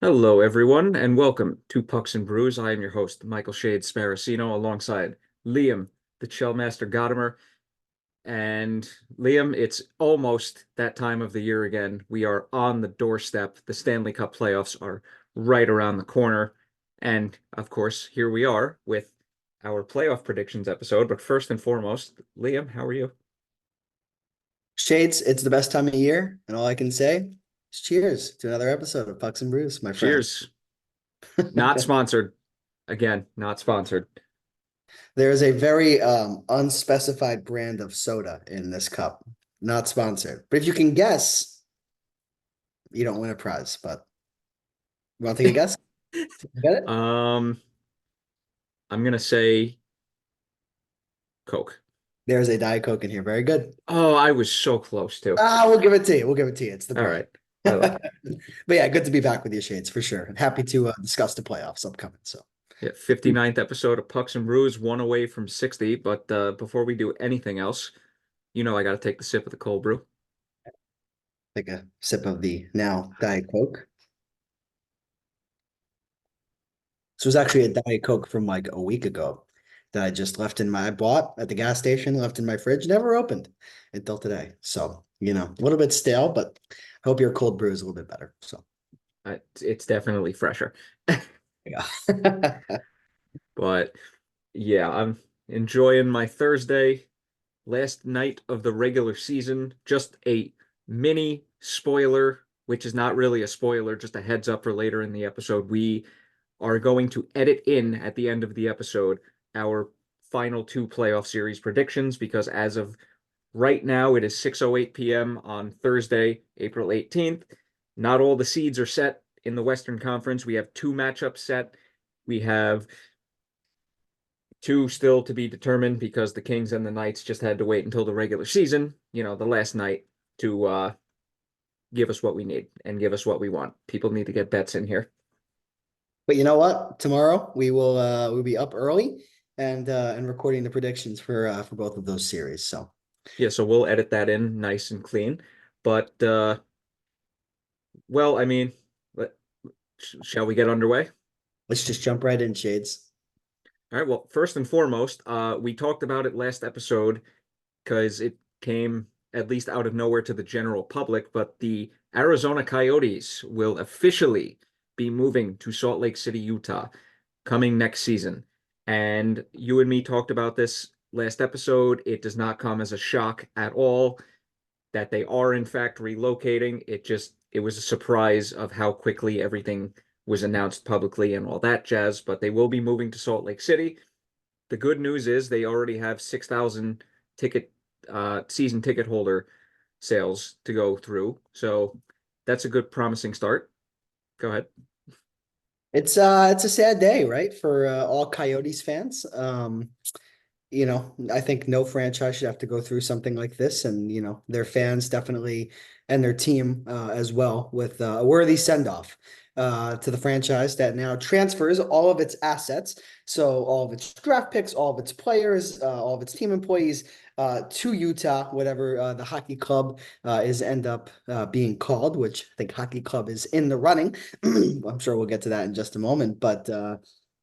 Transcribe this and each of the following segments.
Hello, everyone, and welcome to Pucks and Brews. I am your host, Michael Shade Sparacino, alongside Liam, the Chillmaster Godimer. And Liam, it's almost that time of the year again. We are on the doorstep. The Stanley Cup playoffs are right around the corner. And of course, here we are with our playoff predictions episode. But first and foremost, Liam, how are you? Shades, it's the best time of year, and all I can say is cheers to another episode of Pucks and Brews, my friend. Cheers. Not sponsored. Again, not sponsored. There is a very unspecified brand of soda in this cup, not sponsored. But if you can guess, you don't win a prize. But you want to take a guess? Get it? Um, I'm gonna say Coke. There's a Diet Coke in here. Very good. Oh, I was so close too. We'll give it to you. We'll give it to you. It's the All brand. right. I like it. But yeah, good to be back with you, Shades, for sure. And happy to discuss the playoffs upcoming. So Yeah, 59th episode of Pucks and Brews, one away from 60. But before we do anything else, I got to take the sip of the cold brew. take a sip of the now Diet Coke. This was actually a Diet Coke from like a week ago that I bought at the gas station, left in my fridge, never opened until today. So, a little bit stale, but I hope your cold brew is a little bit better. So, It's definitely fresher. yeah. But yeah, I'm enjoying my Thursday, last night of the regular season. Just a mini spoiler, which is not really a spoiler, just a heads up for later in the episode. We are going to edit in at the end of the episode our final two playoff series predictions because as of right now, it is 6:08 p.m. on Thursday, April 18th. Not all the seeds are set in the Western Conference. We have two matchups set. We have two still to be determined because the Kings and the Knights just had to wait until the regular season, the last night, to give us what we need and give us what we want. People need to get bets in here. But you know what? Tomorrow we'll be up early and recording the predictions for both of those series. So, Yeah, so we'll edit that in nice and clean. But well, I mean, shall we get underway? let's just jump right in, Shades. All right. Well, first and foremost, we talked about it last episode because it came at least out of nowhere to the general public, but the Arizona Coyotes will officially be moving to Salt Lake City, Utah, coming next season. And you and me talked about this last episode. It does not come as a shock at all that they are in fact relocating. It was a surprise of how quickly everything was announced publicly and all that jazz, but they will be moving to Salt Lake City. The good news is they already have 6,000 ticket season ticket holder sales to go through. So that's a good promising start. Go ahead. It's a sad day, right, for all Coyotes fans. I think no franchise should have to go through something like this, and their fans definitely and their team as well with a worthy send off to the franchise that now transfers all of its assets, so all of its draft picks, all of its players, all of its team employees to Utah, whatever the hockey club is end up being called, which I think hockey club is in the running. I'm sure we'll get to that in just a moment, but.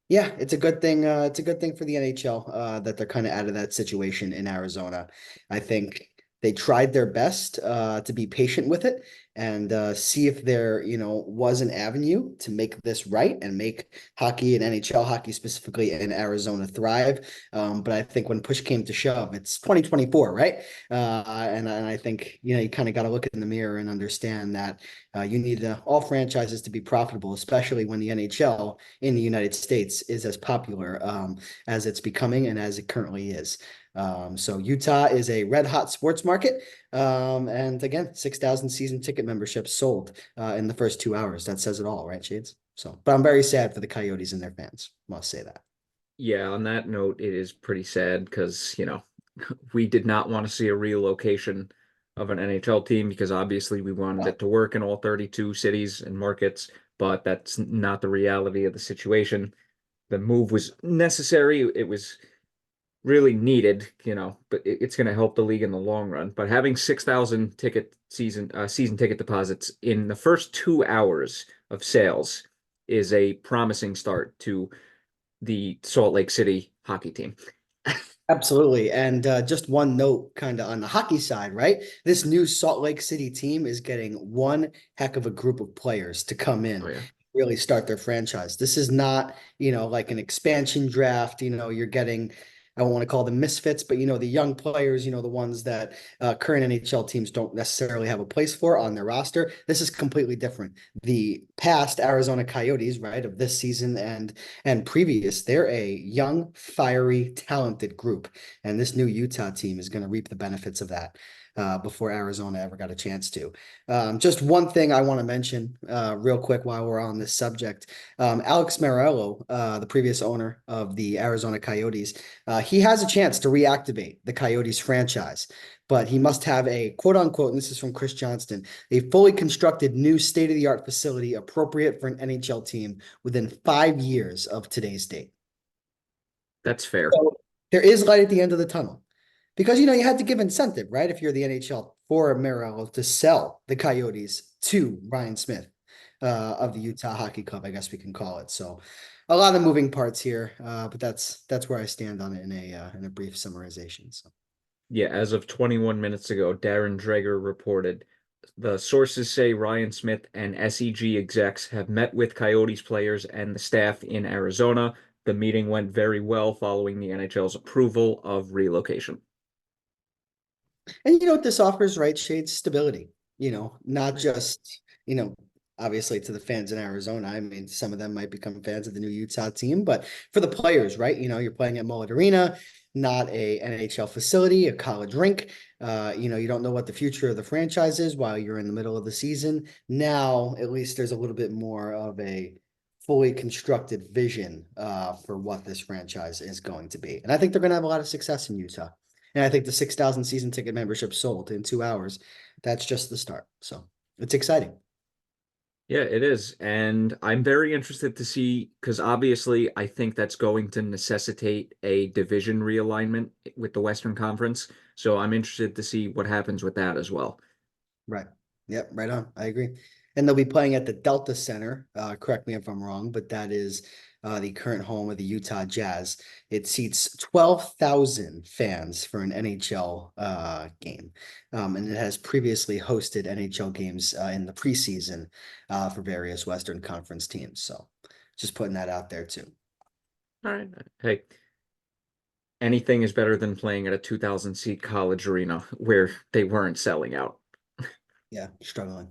Yeah, it's a good thing. It's a good thing for the NHL that they're kind of out of that situation in Arizona. I think they tried their best to be patient with it and see if there, was an avenue to make this right and make hockey and NHL hockey specifically in Arizona thrive. But I think when push came to shove, it's 2024, right? And I think you kind of got to look in the mirror and understand that you need all franchises to be profitable, especially when the NHL in the United States is as popular as it's becoming and as it currently is. So Utah is a red hot sports market. And again, 6,000 season ticket memberships sold in the first 2 hours. That says it all, right, Shades? So, but I'm very sad for the Coyotes and their fans. Must say that. Yeah, on that note, it is pretty sad because, we did not want to see a relocation of an NHL team because obviously we wanted it to work in all 32 cities and markets, but that's not the reality of the situation. The move was necessary. It was really needed, but it's going to help the league in the long run. But having 6,000 season ticket deposits in the first 2 hours of sales is a promising start to the Salt Lake City hockey team. Absolutely. And just one note kind of on the hockey side, right? This new Salt Lake City team is getting one heck of a group of players to come Oh in, yeah. really start their franchise. This is not, like an expansion draft. You're getting, I don't want to call them misfits, but the young players, the ones that current NHL teams don't necessarily have a place for on their roster. This is completely different. The past Arizona Coyotes, right, of this season and previous, they're a young, fiery, talented group. And this new Utah team is going to reap the benefits of that before Arizona ever got a chance to. Just one thing I want to mention real quick while we're on this subject. Alex Mariello, the previous owner of the Arizona Coyotes, he has a chance to reactivate the Coyotes franchise, but he must have a quote unquote, and this is from Chris Johnston, a fully constructed new state of the art facility appropriate for an NHL team within 5 years of today's date. That's fair. So there is light at the end of the tunnel because, you had to give incentive, right? If you're the NHL for Mariello to sell the Coyotes to Ryan Smith of the Utah Hockey Club, I guess we can call it. So a lot of moving parts here, but that's where I stand on it in a brief summarization. So. Yeah, as of 21 minutes ago, Darren Dreger reported the sources say Ryan Smith and SEG execs have met with Coyotes players and the staff in Arizona. The meeting went very well following the NHL's approval of relocation. And you know what this offers, right, Shades? Stability. Not just, obviously to the fans in Arizona. I mean, some of them might become fans of the new Utah team, but for the players, right? You're playing at Mullet Arena, not a NHL facility, a college rink. You don't know what the future of the franchise is while you're in the middle of the season. Now, at least there's a little bit more of a fully constructed vision for what this franchise is going to be. And I think they're going to have a lot of success in Utah. And I think the 6,000 season ticket membership sold in 2 hours. That's just the start. So it's exciting. Yeah, it is. And I'm very interested to see, because obviously I think that's going to necessitate a division realignment with the Western Conference. So I'm interested to see what happens with that as well. Right. Yep. Right on. I agree. And they'll be playing at the Delta Center. Correct me if I'm wrong, but that is the current home of the Utah Jazz. It seats 12,000 fans for an NHL game. And it has previously hosted NHL games in the preseason for various Western Conference teams. So just putting that out there too. All right. Hey, anything is better than playing at a 2,000 seat college arena where they weren't selling out. Yeah, struggling.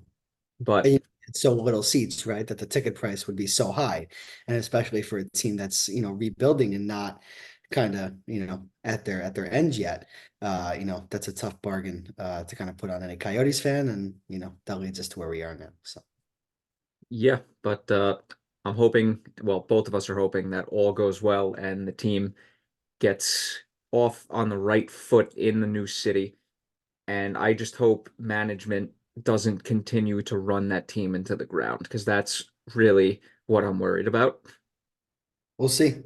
But And it's so little seats, right? That the ticket price would be so high. And especially for a team that's, rebuilding and not kind of, at their end yet. That's a tough bargain to kind of put on any Coyotes fan. And, that leads us to where we are now. So yeah, but I'm hoping, well, both of us are hoping that all goes well and the team gets off on the right foot in the new city. And I just hope management doesn't continue to run that team into the ground because that's really what I'm worried about. we'll see.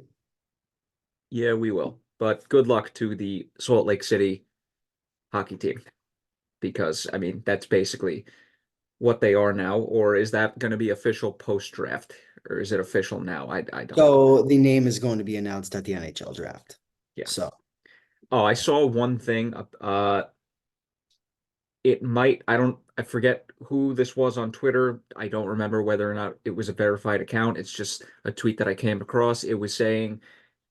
Yeah, we will. But good luck to the Salt Lake City hockey team because, I mean, that's basically what they are now. Or is that going to be official post-draft? Or is it official now? I don't know. So the name is going to be announced at the NHL draft. Yeah. So Oh, I saw one thing. It might, I forget who this was on Twitter. I don't remember whether or not it was a verified account. It's just a tweet that I came across. It was saying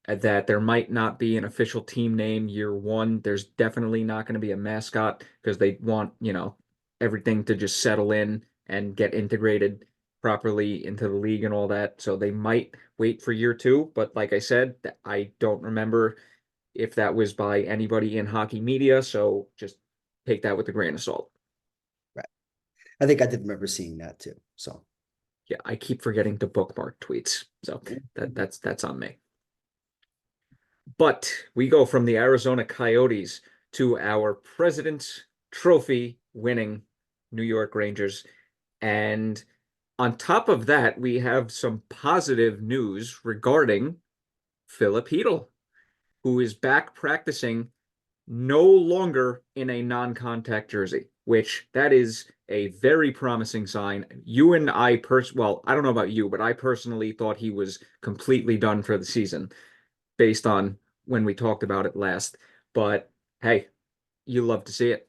that there might not be an official team name year one. There's definitely not going to be a mascot because they want, everything to just settle in and get integrated properly into the league and all that. So they might wait for year two. But like I said, I don't remember if that was by anybody in hockey media. So just take that with a grain of salt. right. I think I did remember seeing that too. So Yeah, I keep forgetting to bookmark tweets. So that's on me. But we go from the Arizona Coyotes to our President's Trophy winning New York Rangers. And on top of that, we have some positive news regarding Filip Chytil, who is back practicing no longer in a non-contact jersey, which that is a very promising sign. You and I well, I don't know about you, but I personally thought he was completely done for the season based on when we talked about it last. But hey, you love to see it.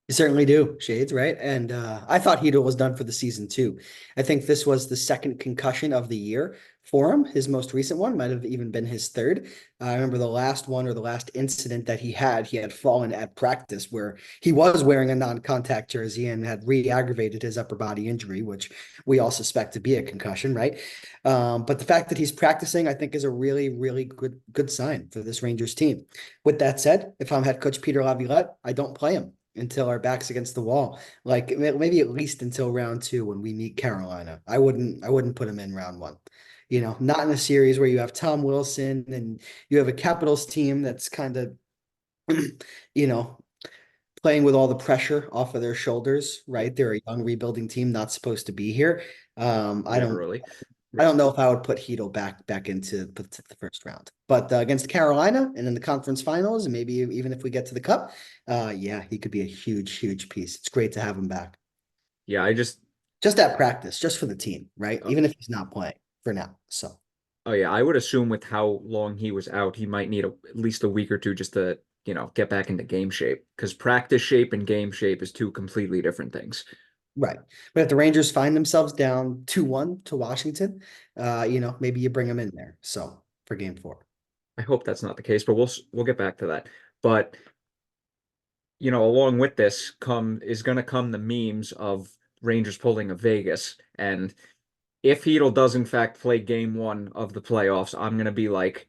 You certainly do, Shades, right? And I thought Hedo was done for the season too. I think this was the second concussion of the year for him. His most recent one might have even been his third. I remember the last one or the last incident that he had fallen at practice where he was wearing a non-contact jersey and had re-aggravated his upper body injury, which we all suspect to be a concussion, right? But the fact that he's practicing, I think, is a really, really good sign for this Rangers team. With that said, if I'm head coach Peter Laviolette, I don't play him until our backs against the wall. Like maybe at least until round two when we meet Carolina. I wouldn't put him in round one. Not in a series where you have Tom Wilson and you have a Capitals team that's kind of, you know, playing with all the pressure off of their shoulders, right? They're a young rebuilding team, not supposed to be here. I don't Literally. I don't know if I would put Hedo back into the first round, but against Carolina and in the conference finals, and maybe even if we get to the cup, yeah, he could be a huge piece. It's great to have him back, Yeah, I just at practice, just for the team, right? uh, Even if he's not playing for now. So oh yeah, I would assume with how long he was out, he might need at least a week or two just to, get back into game shape. Because practice shape and game shape is two completely different things. right, but if the Rangers find themselves down 2-1 to Washington, maybe you bring him in there. So for game four. I hope that's not the case, but we'll get back to that. But along with this is going to come the memes of Rangers pulling a Vegas, and if Heedle does in fact play game one of the playoffs, I'm going to be like,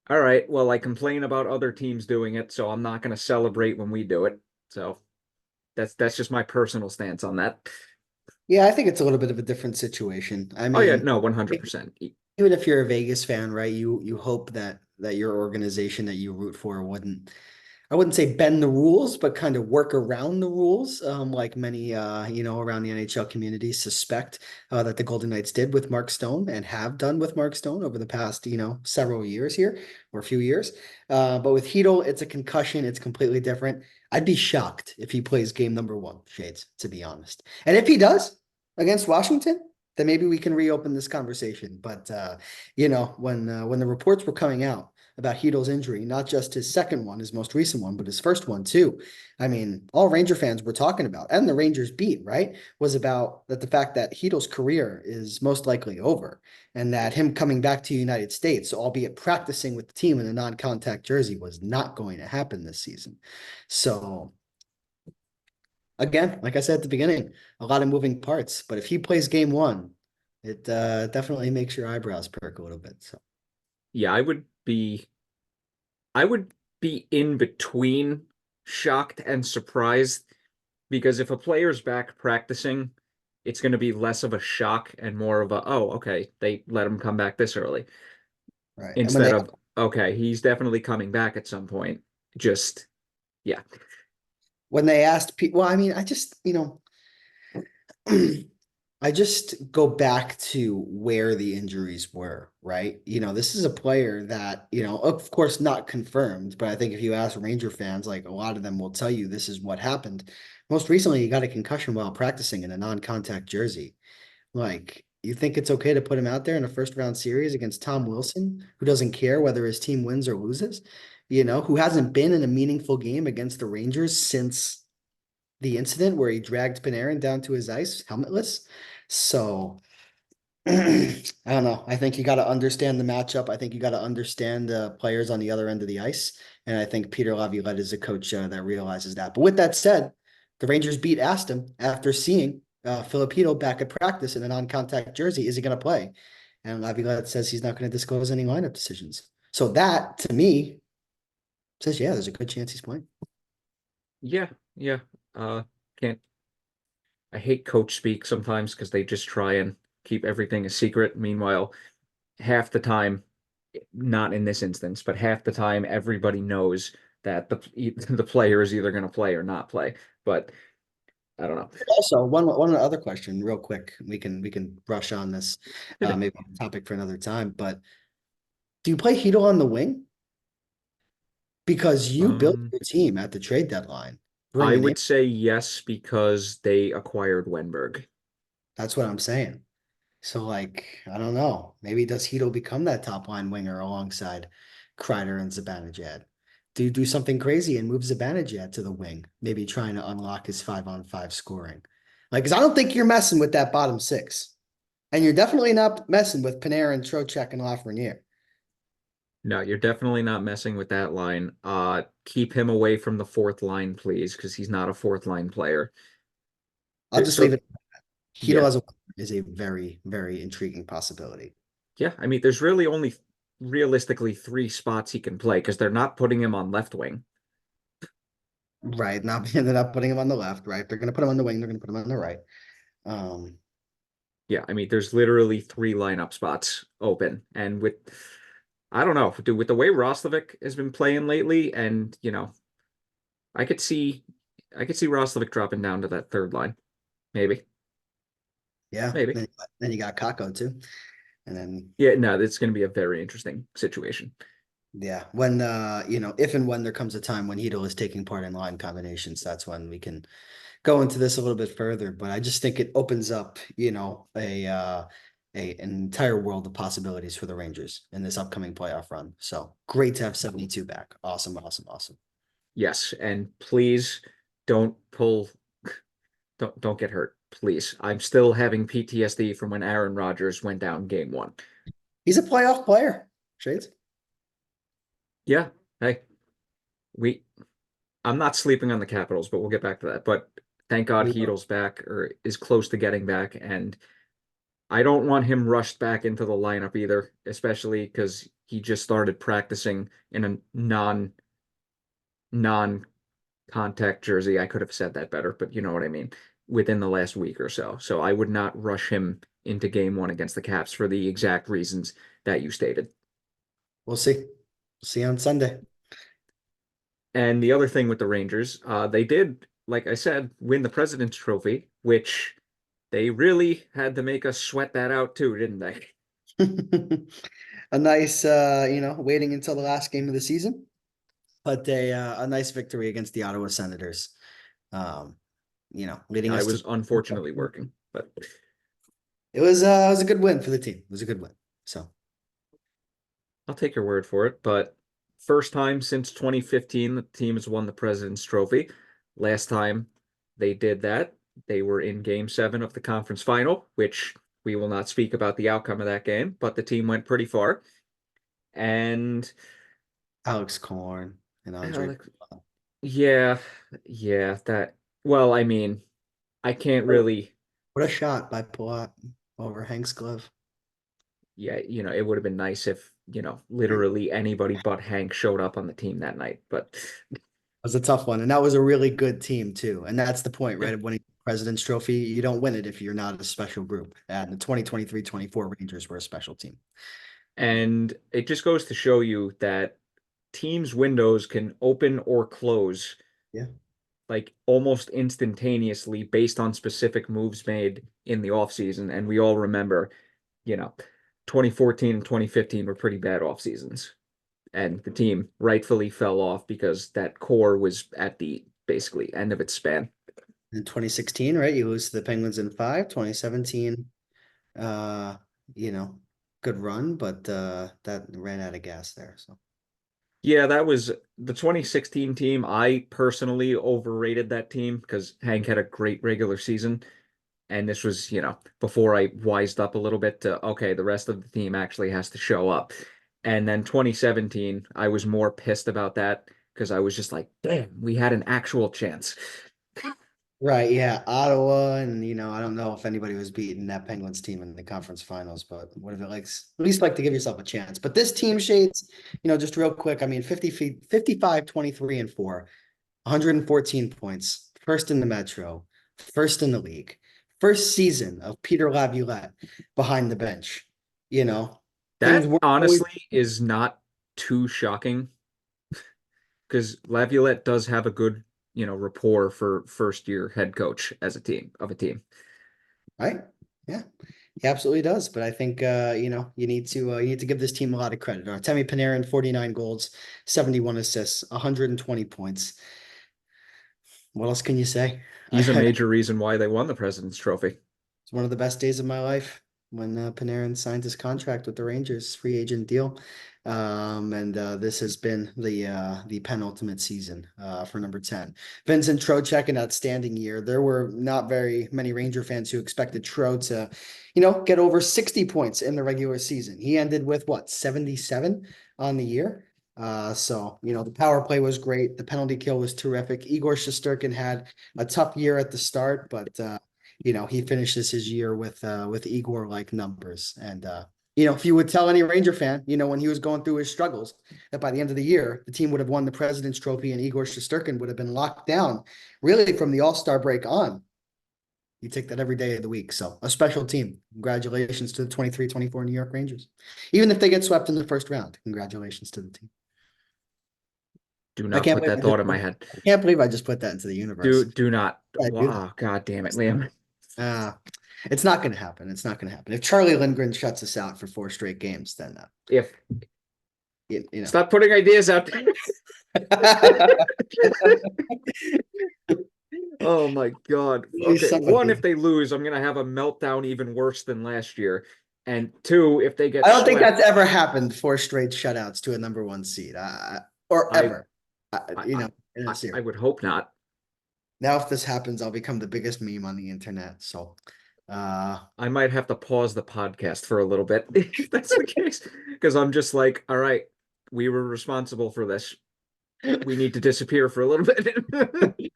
all right, well, I complain about other teams doing it, so I'm not going to celebrate when we do it. So that's just my personal stance on that. Yeah, I think it's a little bit of a different situation. I Oh yeah, mean, no, 100%. even if you're a Vegas fan, right, you hope that your organization that you root for wouldn't, I wouldn't say bend the rules, but kind of work around the rules, like many around the NHL community suspect that the Golden Knights did with Mark Stone and have done with Mark Stone over the past several years here or a few years. But with Hedel, it's a concussion. It's completely different. I'd be shocked if he plays game number one, Shades, to be honest. And if he does against Washington, then maybe we can reopen this conversation. But when the reports were coming out about Hedel's injury, not just his second one, his most recent one, but his first one too. I mean, all Ranger fans were talking about, and the Rangers beat, right, was about the fact that Hedel's career is most likely over, and that him coming back to the United States, albeit practicing with the team in a non-contact jersey, was not going to happen this season. So again, like I said at the beginning, a lot of moving parts. But if he plays game one, it definitely makes your eyebrows perk a little bit. So Yeah, I would be in between shocked and surprised because if a player's back practicing, it's going to be less of a shock and more of a, oh, okay, they let him come back this early right, and instead of, okay, he's definitely coming back at some point. Just, yeah. when they asked people, well, I mean, I just I just go back to where the injuries were, right? This is a player that, of course, not confirmed, but I think if you ask Ranger fans, like a lot of them will tell you this is what happened. Most recently, he got a concussion while practicing in a non-contact jersey. Like, you think it's okay to put him out there in a first round series against Tom Wilson, who doesn't care whether his team wins or loses, who hasn't been in a meaningful game against the Rangers since the incident where he dragged Panarin down to his ice helmetless. So I don't know. I think you got to understand the matchup. I think you got to understand the players on the other end of the ice. And I think Peter Laviolette is a coach that realizes that. But with that said, the Rangers beat Aston after seeing Filip Chytil back at practice in a non-contact jersey. Is he going to play? And Laviolette says he's not going to disclose any lineup decisions. So that, to me, says, yeah, there's a good chance he's playing. Yeah, yeah. Can't I hate coach speak sometimes because they just try and keep everything a secret. Meanwhile, half the time, not in this instance, but half the time everybody knows that the player is either going to play or not play. But I don't know. Also, one other question, real quick. We can brush on this, Hit it. maybe a topic for another time. But do you play Hedo on the wing? Because you built Um, your team at the trade deadline. bring I a name. would say yes because they acquired Wenberg. That's what I'm saying. So like, I don't know. Maybe does Hedo become that top line winger alongside Kreider and Zibanejad? Do you do something crazy and move Zibanejad to the wing? Maybe trying to unlock his 5-on-5 scoring. Like, because I don't think you're messing with that bottom six. And you're definitely not messing with Panarin, Trocheck, and Lafreniere. No, you're definitely not messing with that line. Keep him away from the fourth line, please, because he's not a fourth line player. I'll just leave So it. Hedo yeah, as a is a very, very intriguing possibility. yeah. I mean, there's really only realistically three spots he can play because they're not putting him on left wing. Right. Now they're not putting him on the left, right? They're gonna put him on the wing, they're gonna put him on the right. Um, Yeah, I mean, there's literally three lineup spots open, and with I don't know, dude, with the way Roslovic has been playing lately, and I could see, I could see Roslovic dropping down to that third line, maybe, yeah. maybe. Then you got Kako too. And then Yeah, no, it's going to be a very interesting situation. yeah, when if and when there comes a time when Hedo is taking part in line combinations, that's when we can go into this a little bit further. But I just think it opens up, an entire world of possibilities for the Rangers in this upcoming playoff run. So great to have 72 back. Awesome, awesome, awesome. Yes, and please don't pull, don't get hurt, please. I'm still having PTSD from when Aaron Rodgers went down game one. He's a playoff player. Shades. Yeah, hey, we I'm not sleeping on the Capitals, but we'll get back to that. But thank God We Heedle's back or is close to getting back. And I don't want him rushed back into the lineup either, especially because he just started practicing in a non contact jersey. I could have said that better, but you know what I mean, within the last week or so. So I would not rush him into game one against the Caps for the exact reasons that you stated. We'll see. See you on Sunday. And the other thing with the Rangers, they did, like I said, win the President's Trophy, which they really had to make us sweat that out too, didn't they? A nice, waiting until the last game of the season, but a nice victory against the Ottawa Senators. Um, leading I us to was unfortunately working, but it was a good win for the team. It was a good win. So I'll take your word for it. But first time since 2015, the team has won the President's Trophy. Last time they did that, they were in game seven of the conference final, which we will not speak about the outcome of that game, but the team went pretty far. And Alex Korn and Andre. Alex, yeah, yeah, well, I mean, I can't really, What a shot by Palat over Hank's glove. yeah, it would have been nice if, literally anybody but Hank showed up on the team that night. But Was a tough one, and that was a really good team too. And that's the point, yeah. right? Of winning the President's Trophy, you don't win it if you're not a special group. And the 2023-24 Rangers were a special team. And it just goes to show you that teams' windows can open or close Yeah. like almost instantaneously based on specific moves made in the offseason. And we all remember, you know, 2014 and 2015 were pretty bad off seasons. And the team rightfully fell off because that core was at the basically end of its span. In 2016, right? You lose to the Penguins in five. 2017, uh, you know, good run, but that ran out of gas there. So Yeah, that was the 2016 team. I personally overrated that team because Hank had a great regular season. And this was, before I wised up a little bit to, okay, the rest of the team actually has to show up. And then 2017, I was more pissed about that because I was just like, damn, we had an actual chance. right, yeah, Ottawa, and I don't know if anybody was beating that Penguins team in the conference finals, but what if it likes at least like to give yourself a chance. But this team shades, just real quick. I mean, 50 feet, 55, 23, and 4, 114 points, first in the Metro, first in the league, first season of Peter Laviolette behind the bench. You know, things That weren't always honestly is not too shocking because Laviolette does have a good, rapport for first year head coach as a team of a team. right. Yeah, he absolutely does. But I think you need to give this team a lot of credit. Artemi Panarin, 49 goals, 71 assists, 120 points. What else can you say? He's a major reason why they won the President's Trophy. It's one of the best days of my life when Panarin signed his contract with the Rangers, free agent deal. And this has been the penultimate season for number 10. Vincent Trocheck, an outstanding year. There were not very many Ranger fans who expected Tro to, get over 60 points in the regular season. He ended with what, 77 on the year. So, the power play was great. The penalty kill was terrific. Igor Shesterkin had a tough year at the start, but he finishes his year with Igor-like numbers. And if you would tell any Ranger fan, when he was going through his struggles, that by the end of the year, the team would have won the President's Trophy and Igor Shesterkin would have been locked down really from the All-Star break on. You take that every day of the week. So a special team. Congratulations to the 23-24 New York Rangers. Even if they get swept in the first round, congratulations to the team. Do I not can't put believe that thought in my head. I can't believe I just put that into the universe. Do not. I do that. Oh, God damn it, Liam. It's not going to happen. It's not going to happen. If Charlie Lindgren shuts us out for 4 straight games, then If you stop putting ideas out there. Oh my God. Okay. One, if they lose, I'm gonna have a meltdown even worse than last year. And two, if they get I don't think swept, that's ever happened, 4 straight shutouts to a number 1 seed, or I ever, I, in a I series. would hope not. Now, if this happens, I'll become the biggest meme on the internet. So, I might have to pause the podcast for a little bit if that's the case. Because I'm just like, all right, we were responsible for this. We need to disappear for a little bit.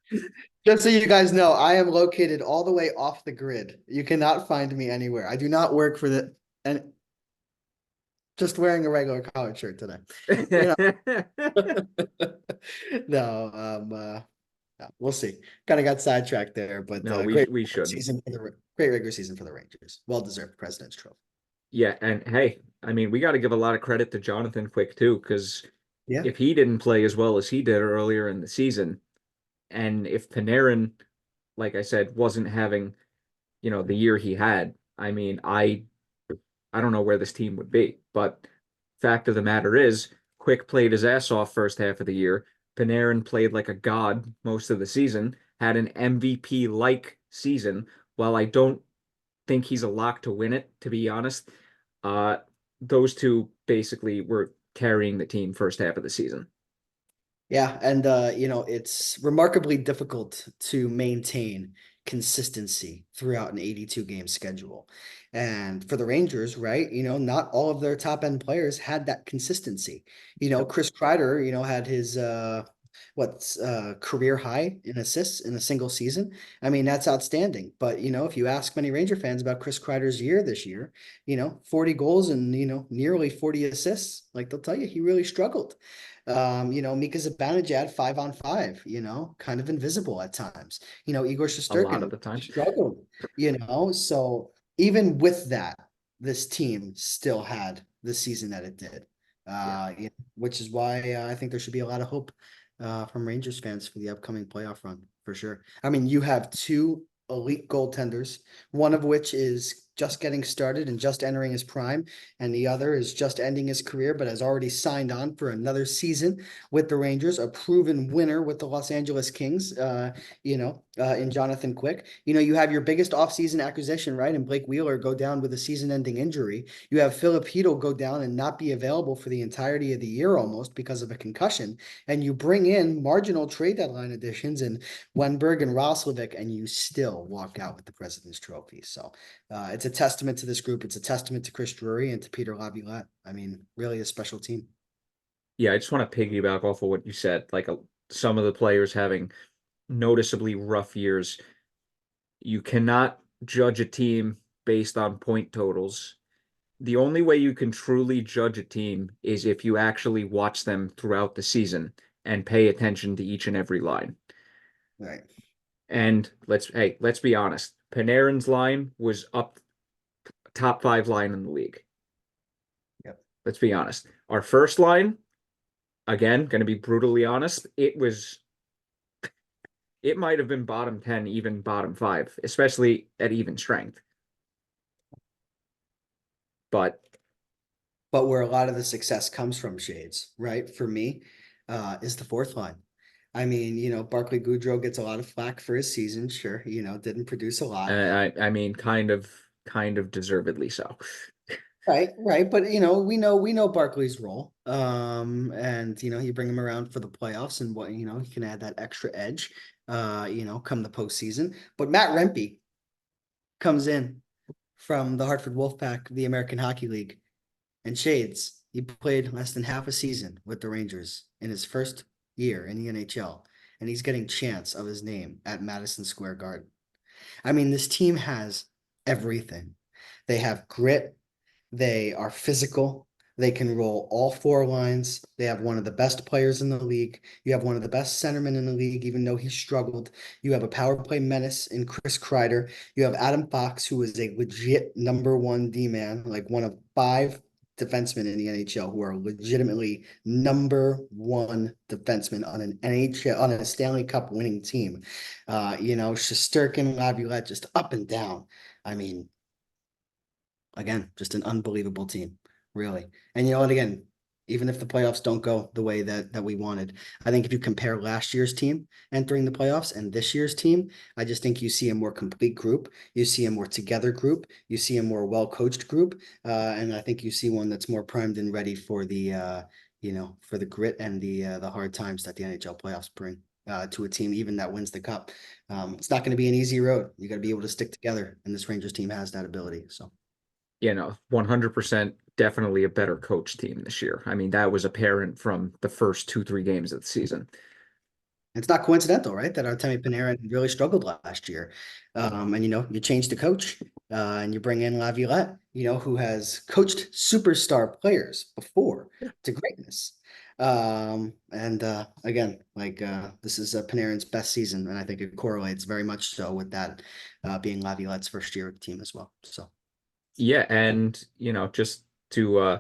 just so you guys know, I am located all the way off the grid. You cannot find me anywhere. I do not work for and just wearing a regular collared shirt today. No, we'll see. Kind of got sidetracked there, but No, great we shouldn't. season for great regular season for the Rangers. Well deserved President's Trophy. Yeah, and hey, I mean, we got to give a lot of credit to Jonathan Quick too, because Yeah, if he didn't play as well as he did earlier in the season, and if Panarin, like I said, wasn't having, the year he had, I mean, I don't know where this team would be. But fact of the matter is, Quick played his ass off first half of the year. Panarin played like a god most of the season, had an MVP-like season. While I don't think he's a lock to win it, to be honest, uh, those two basically were carrying the team first half of the season. yeah, and it's remarkably difficult to maintain consistency throughout an 82 game schedule. And for the Rangers, right, not all of their top end players had that consistency. Yep. Chris Kreider, had his career high in assists in a single season. I mean, that's outstanding. But if you ask many Ranger fans about Chris Kreider's year this year, 40 goals and nearly 40 assists, like they'll tell you he really struggled. Mika Zibanejad 5-on-5, kind of invisible at times. Igor A lot of Shesterkin the times. struggled, so even with that, this team still had the season that it did. Yeah. Which is why I think there should be a lot of hope from Rangers fans for the upcoming playoff run, for sure. I mean, you have 2 elite goaltenders, one of which is just getting started and just entering his prime, and the other is just ending his career, but has already signed on for another season with the Rangers, a proven winner with the Los Angeles Kings, in Jonathan Quick. You have your biggest offseason acquisition, right? And Blake Wheeler go down with a season-ending injury. You have Filip Chytil go down and not be available for the entirety of the year almost because of a concussion. And you bring in marginal trade deadline additions and Wenberg and Roslovic, and you still walk out with the President's Trophy. So it's a testament to this group. It's a testament to Chris Drury and to Peter Laviolette. I mean, really a special team. Yeah, I just want to piggyback off of what you said. Like some of the players having noticeably rough years. You cannot judge a team based on point totals. The only way you can truly judge a team is if you actually watch them throughout the season and pay attention to each and every line. Right. And let's be honest. Panarin's line was up top 5 line in the league. Yep. Let's be honest. Our first line, again, going to be brutally honest, it might have been bottom 10, even bottom 5, especially at even strength. But where a lot of the success comes from, Shades, right? For me, is the fourth line. I mean, Barclay Goodrow gets a lot of flack for his season. Sure, didn't produce a lot. I mean, kind of deservedly so. Right, right. But we know Barkley's role. And you bring him around for the playoffs and what, he can add that extra edge, come the postseason. But Matt Rempe comes in from the Hartford Wolfpack, the American Hockey League, and Shades. He played less than half a season with the Rangers in his first year in the NHL, and he's getting chance of his name at Madison Square Garden. I mean, this team has everything. They have grit. They are physical. They can roll all four lines. They have one of the best players in the league. You have one of the best centermen in the league, even though he struggled. You have a power play menace in Chris Kreider. You have Adam Fox, who is a legit number one D man, like one of five defensemen in the NHL who are legitimately number one defenseman on an NHL on a Stanley Cup winning team. Shesterkin, Laviolette, just up and down. I mean, again, just an unbelievable team, really. And you know what? Again, even if the playoffs don't go the way that we wanted, I think if you compare last year's team entering the playoffs and this year's team, I just think you see a more complete group. You see a more together group. You see a more well-coached group, and I think you see one that's more primed and ready for the grit and the hard times that the NHL playoffs bring. To a team even that wins the cup. It's not going to be an easy road. You got to be able to stick together, and this Rangers team has that ability. So. 100% definitely a better coach team this year. I mean, that was apparent from the first 2, 3 games of the season. It's not coincidental, right? That Artemi Panarin really struggled last year. And you change the coach, and you bring in Laviolette, who has coached superstar players before to greatness. And again, this is Panarin's best season, and I think it correlates very much so with that being Laviolette's first year with the team as well. So Yeah, and just to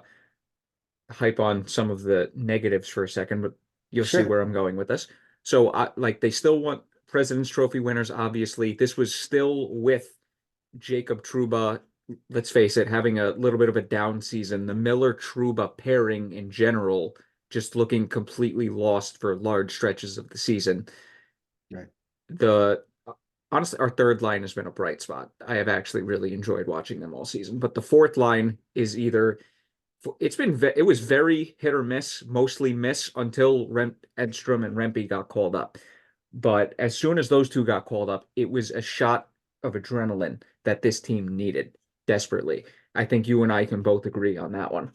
hype on some of the negatives for a second, but you'll see sure. where I'm going with this. So, like, they still want President's Trophy winners, obviously. This was still with Jacob Trouba, let's face it, having a little bit of a down season. The Miller Trouba pairing in general, just looking completely lost for large stretches of the season. Right. The Honestly, our third line has been a bright spot. I have actually really enjoyed watching them all season, but the fourth line is either it was very hit or miss, mostly miss until Edstrom and Rempe got called up. But as soon as those two got called up, it was a shot of adrenaline that this team needed desperately. I think you and I can both agree on that one.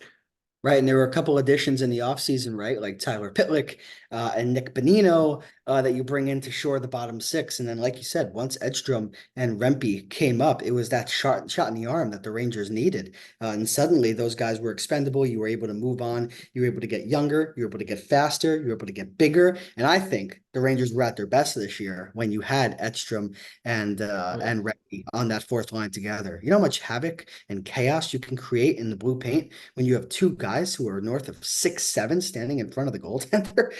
Right. And there were a couple additions in the offseason, right? Like Tyler Pitlick and Nick Bonino that you bring in to shore the bottom six. And then, like you said, once Edstrom and Rempe came up, it was that shot in the arm that the Rangers needed. And suddenly those guys were expendable. You were able to move on. You were able to get younger. You were able to get faster. You were able to get bigger. And I think the Rangers were at their best this year when you had Edstrom Oh yeah. and Rempe on that fourth line together. You know how much havoc and chaos you can create in the blue paint when you have two guys who are north of 6'7" standing in front of the goaltender.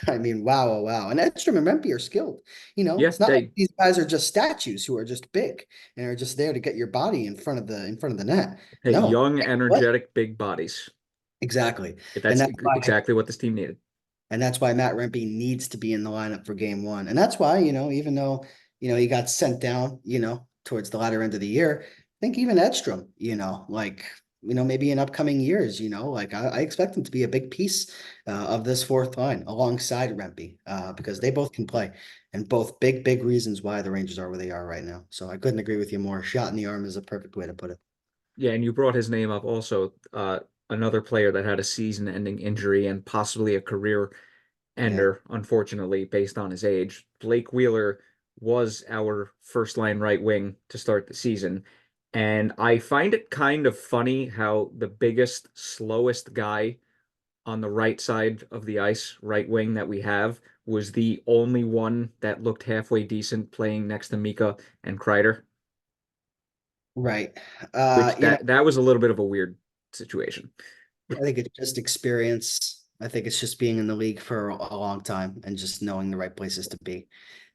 I mean, wow, oh, wow. And Edstrom and Rempe are skilled. Yeah, It's not like they these guys are just statues who are just big and are just there to get your body in front of the net. No, young, what? energetic, big bodies. Exactly. And That's exactly what this team needed. that's why Matt Rempe needs to be in the lineup for game one. And that's why, even though, he got sent down, towards the latter end of the year, I think even Edstrom, maybe in upcoming years, I expect him to be a big piece of this fourth line alongside Rempe because they both can play and both big, big reasons why the Rangers are where they are right now. So I couldn't agree with you more. Shot in the arm is a perfect way to put it. Yeah, and you brought his name up also. Another player that had a season-ending injury and possibly a career Yeah. ender, unfortunately, based on his age. Blake Wheeler was our first line right wing to start the season. And I find it kind of funny how the biggest, slowest guy on the right side of the ice, right wing that we have, was the only one that looked halfway decent playing next to Mika and Kreider, Right. which that was a little bit of a weird situation. I think it's just experience. I think it's just being in the league for a long time and just knowing the right places to be.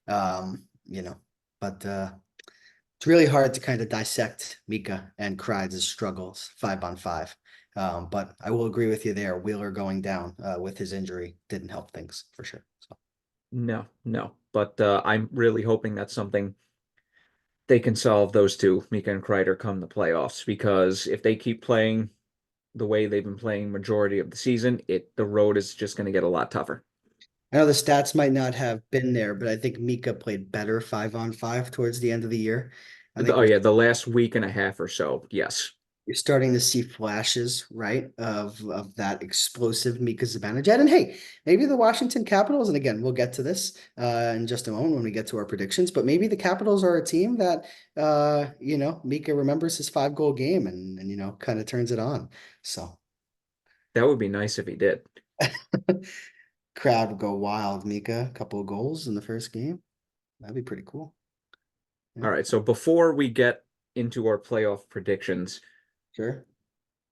Um, you know, but it's really hard to kind of dissect Mika and Kreides' struggles 5-on-5. But I will agree with you there. Wheeler going down with his injury didn't help things for sure. So No, no. But I'm really hoping that's something they can solve, those two, Mika and Kreider, come the playoffs, because if they keep playing the way they've been playing majority of the season, the road is just going to get a lot tougher. I know the stats might not have been there, but I think Mika played better 5-on-5 towards the end of the year. I think Oh yeah, the last week and a half or so, yes. you're starting to see flashes, right, of that explosive Mika Zibanejad. And hey, maybe the Washington Capitals, and again, we'll get to this in just a moment when we get to our predictions, but maybe the Capitals are a team that Mika remembers his 5-goal game and kind of turns it on. So That would be nice if he did. crowd would go wild. Mika, a couple of goals in the first game. That'd be pretty cool. Yeah, All right, so before we get into our playoff predictions, sure.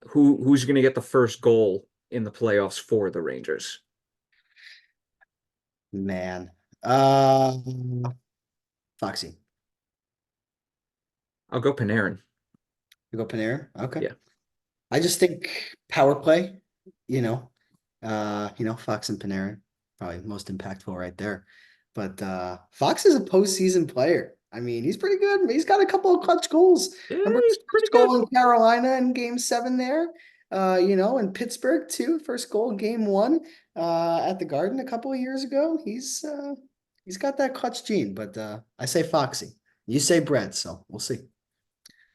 who's going to get the first goal in the playoffs for the Rangers? Man. Um, Foxy. I'll go Panarin. You go Panera? Okay. Yeah. I just think power play, you know, Fox and Panarin, probably most impactful right there. But Fox is a postseason player. I mean, he's pretty good. He's got a couple of clutch goals. Yeah, Remember he's his pretty first good. goal in Carolina in game 7 there? In Pittsburgh too. First goal game 1 at the Garden a couple of years ago. He's got that clutch gene, but I say Foxy. You say Brett, so we'll see.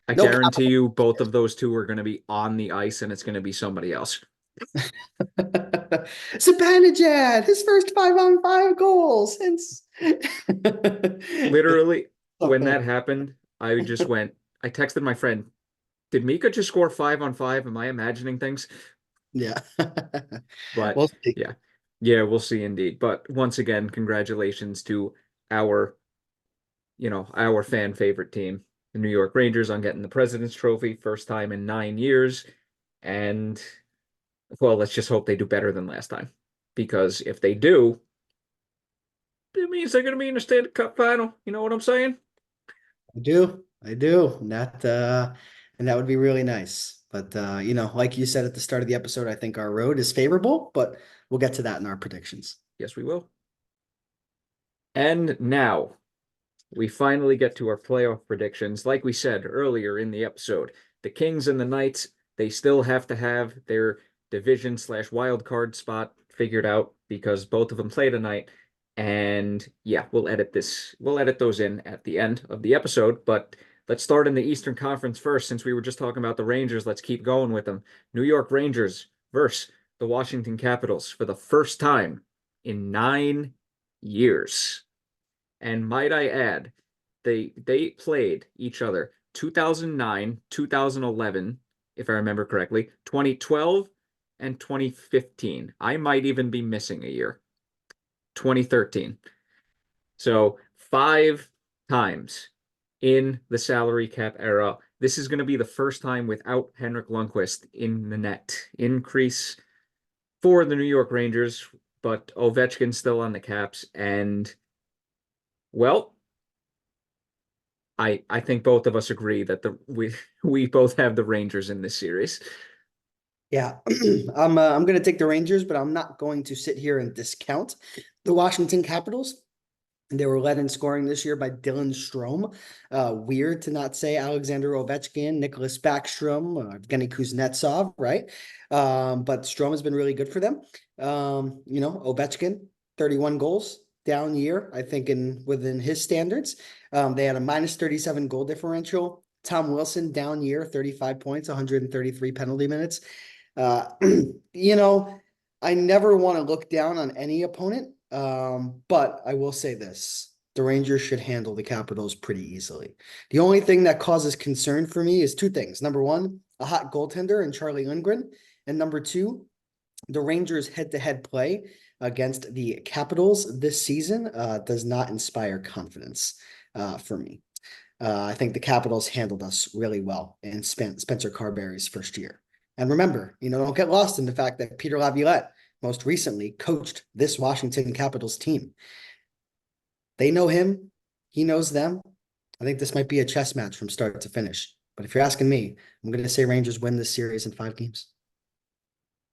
I No guarantee you both of those two are going to be on the ice and it's going to be somebody else. Zibanejad, his first 5-on-5 goals since. Literally, when that happened, I texted my friend, did Mika just score 5 on 5? Am I imagining things? Yeah. But We'll see. yeah, yeah, we'll see indeed. But once again, congratulations to our, our fan favorite team, the New York Rangers, on getting the President's Trophy, first time in 9 years. And well, let's just hope they do better than last time. Because if they do, it means they're going to be in the Stanley Cup final. You know what I'm saying? I do. I do. And that would be really nice. But like you said at the start of the episode, I think our road is favorable, but we'll get to that in our predictions. Yes, we will. And now we finally get to our playoff predictions. Like we said earlier in the episode, the Kings and the Knights, they still have to have their division slash wild card spot figured out because both of them play tonight. And yeah, we'll edit those in at the end of the episode. But let's start in the Eastern Conference first. Since we were just talking about the Rangers, let's keep going with them. New York Rangers versus the Washington Capitals for the first time in 9 years. And might I add, they played each other 2009, 2011, if I remember correctly, 2012, and 2015. I might even be missing a year. 2013. So 5 times in the salary cap era. This is going to be the first time without Henrik Lundqvist in the net. Increase for the New York Rangers, but Ovechkin's still on the Caps. And, well, I think both of us agree that we both have the Rangers in this series. Yeah, I'm going to take the Rangers, but I'm not going to sit here and discount the Washington Capitals. They were led in scoring this year by Dylan Strome. Weird to not say Alexander Ovechkin, Nicholas Backstrom, Evgeny Kuznetsov, right? But Strome has been really good for them. Ovechkin, 31 goals, down year, I think within his standards. They had a -37 goal differential. Tom Wilson, down year, 35 points, 133 penalty minutes. Uh, you know, I never want to look down on any opponent, but I will say this. The Rangers should handle the Capitals pretty easily. The only thing that causes concern for me is two things. Number one, a hot goaltender in Charlie Lindgren. And number two, the Rangers head-to-head play against the Capitals this season does not inspire confidence for me. I think the Capitals handled us really well in Spencer Carberry's first year. And remember, don't get lost in the fact that Peter Laviolette most recently coached this Washington Capitals team. They know him. He knows them. I think this might be a chess match from start to finish. But if you're asking me, I'm going to say Rangers win this series in 5 games.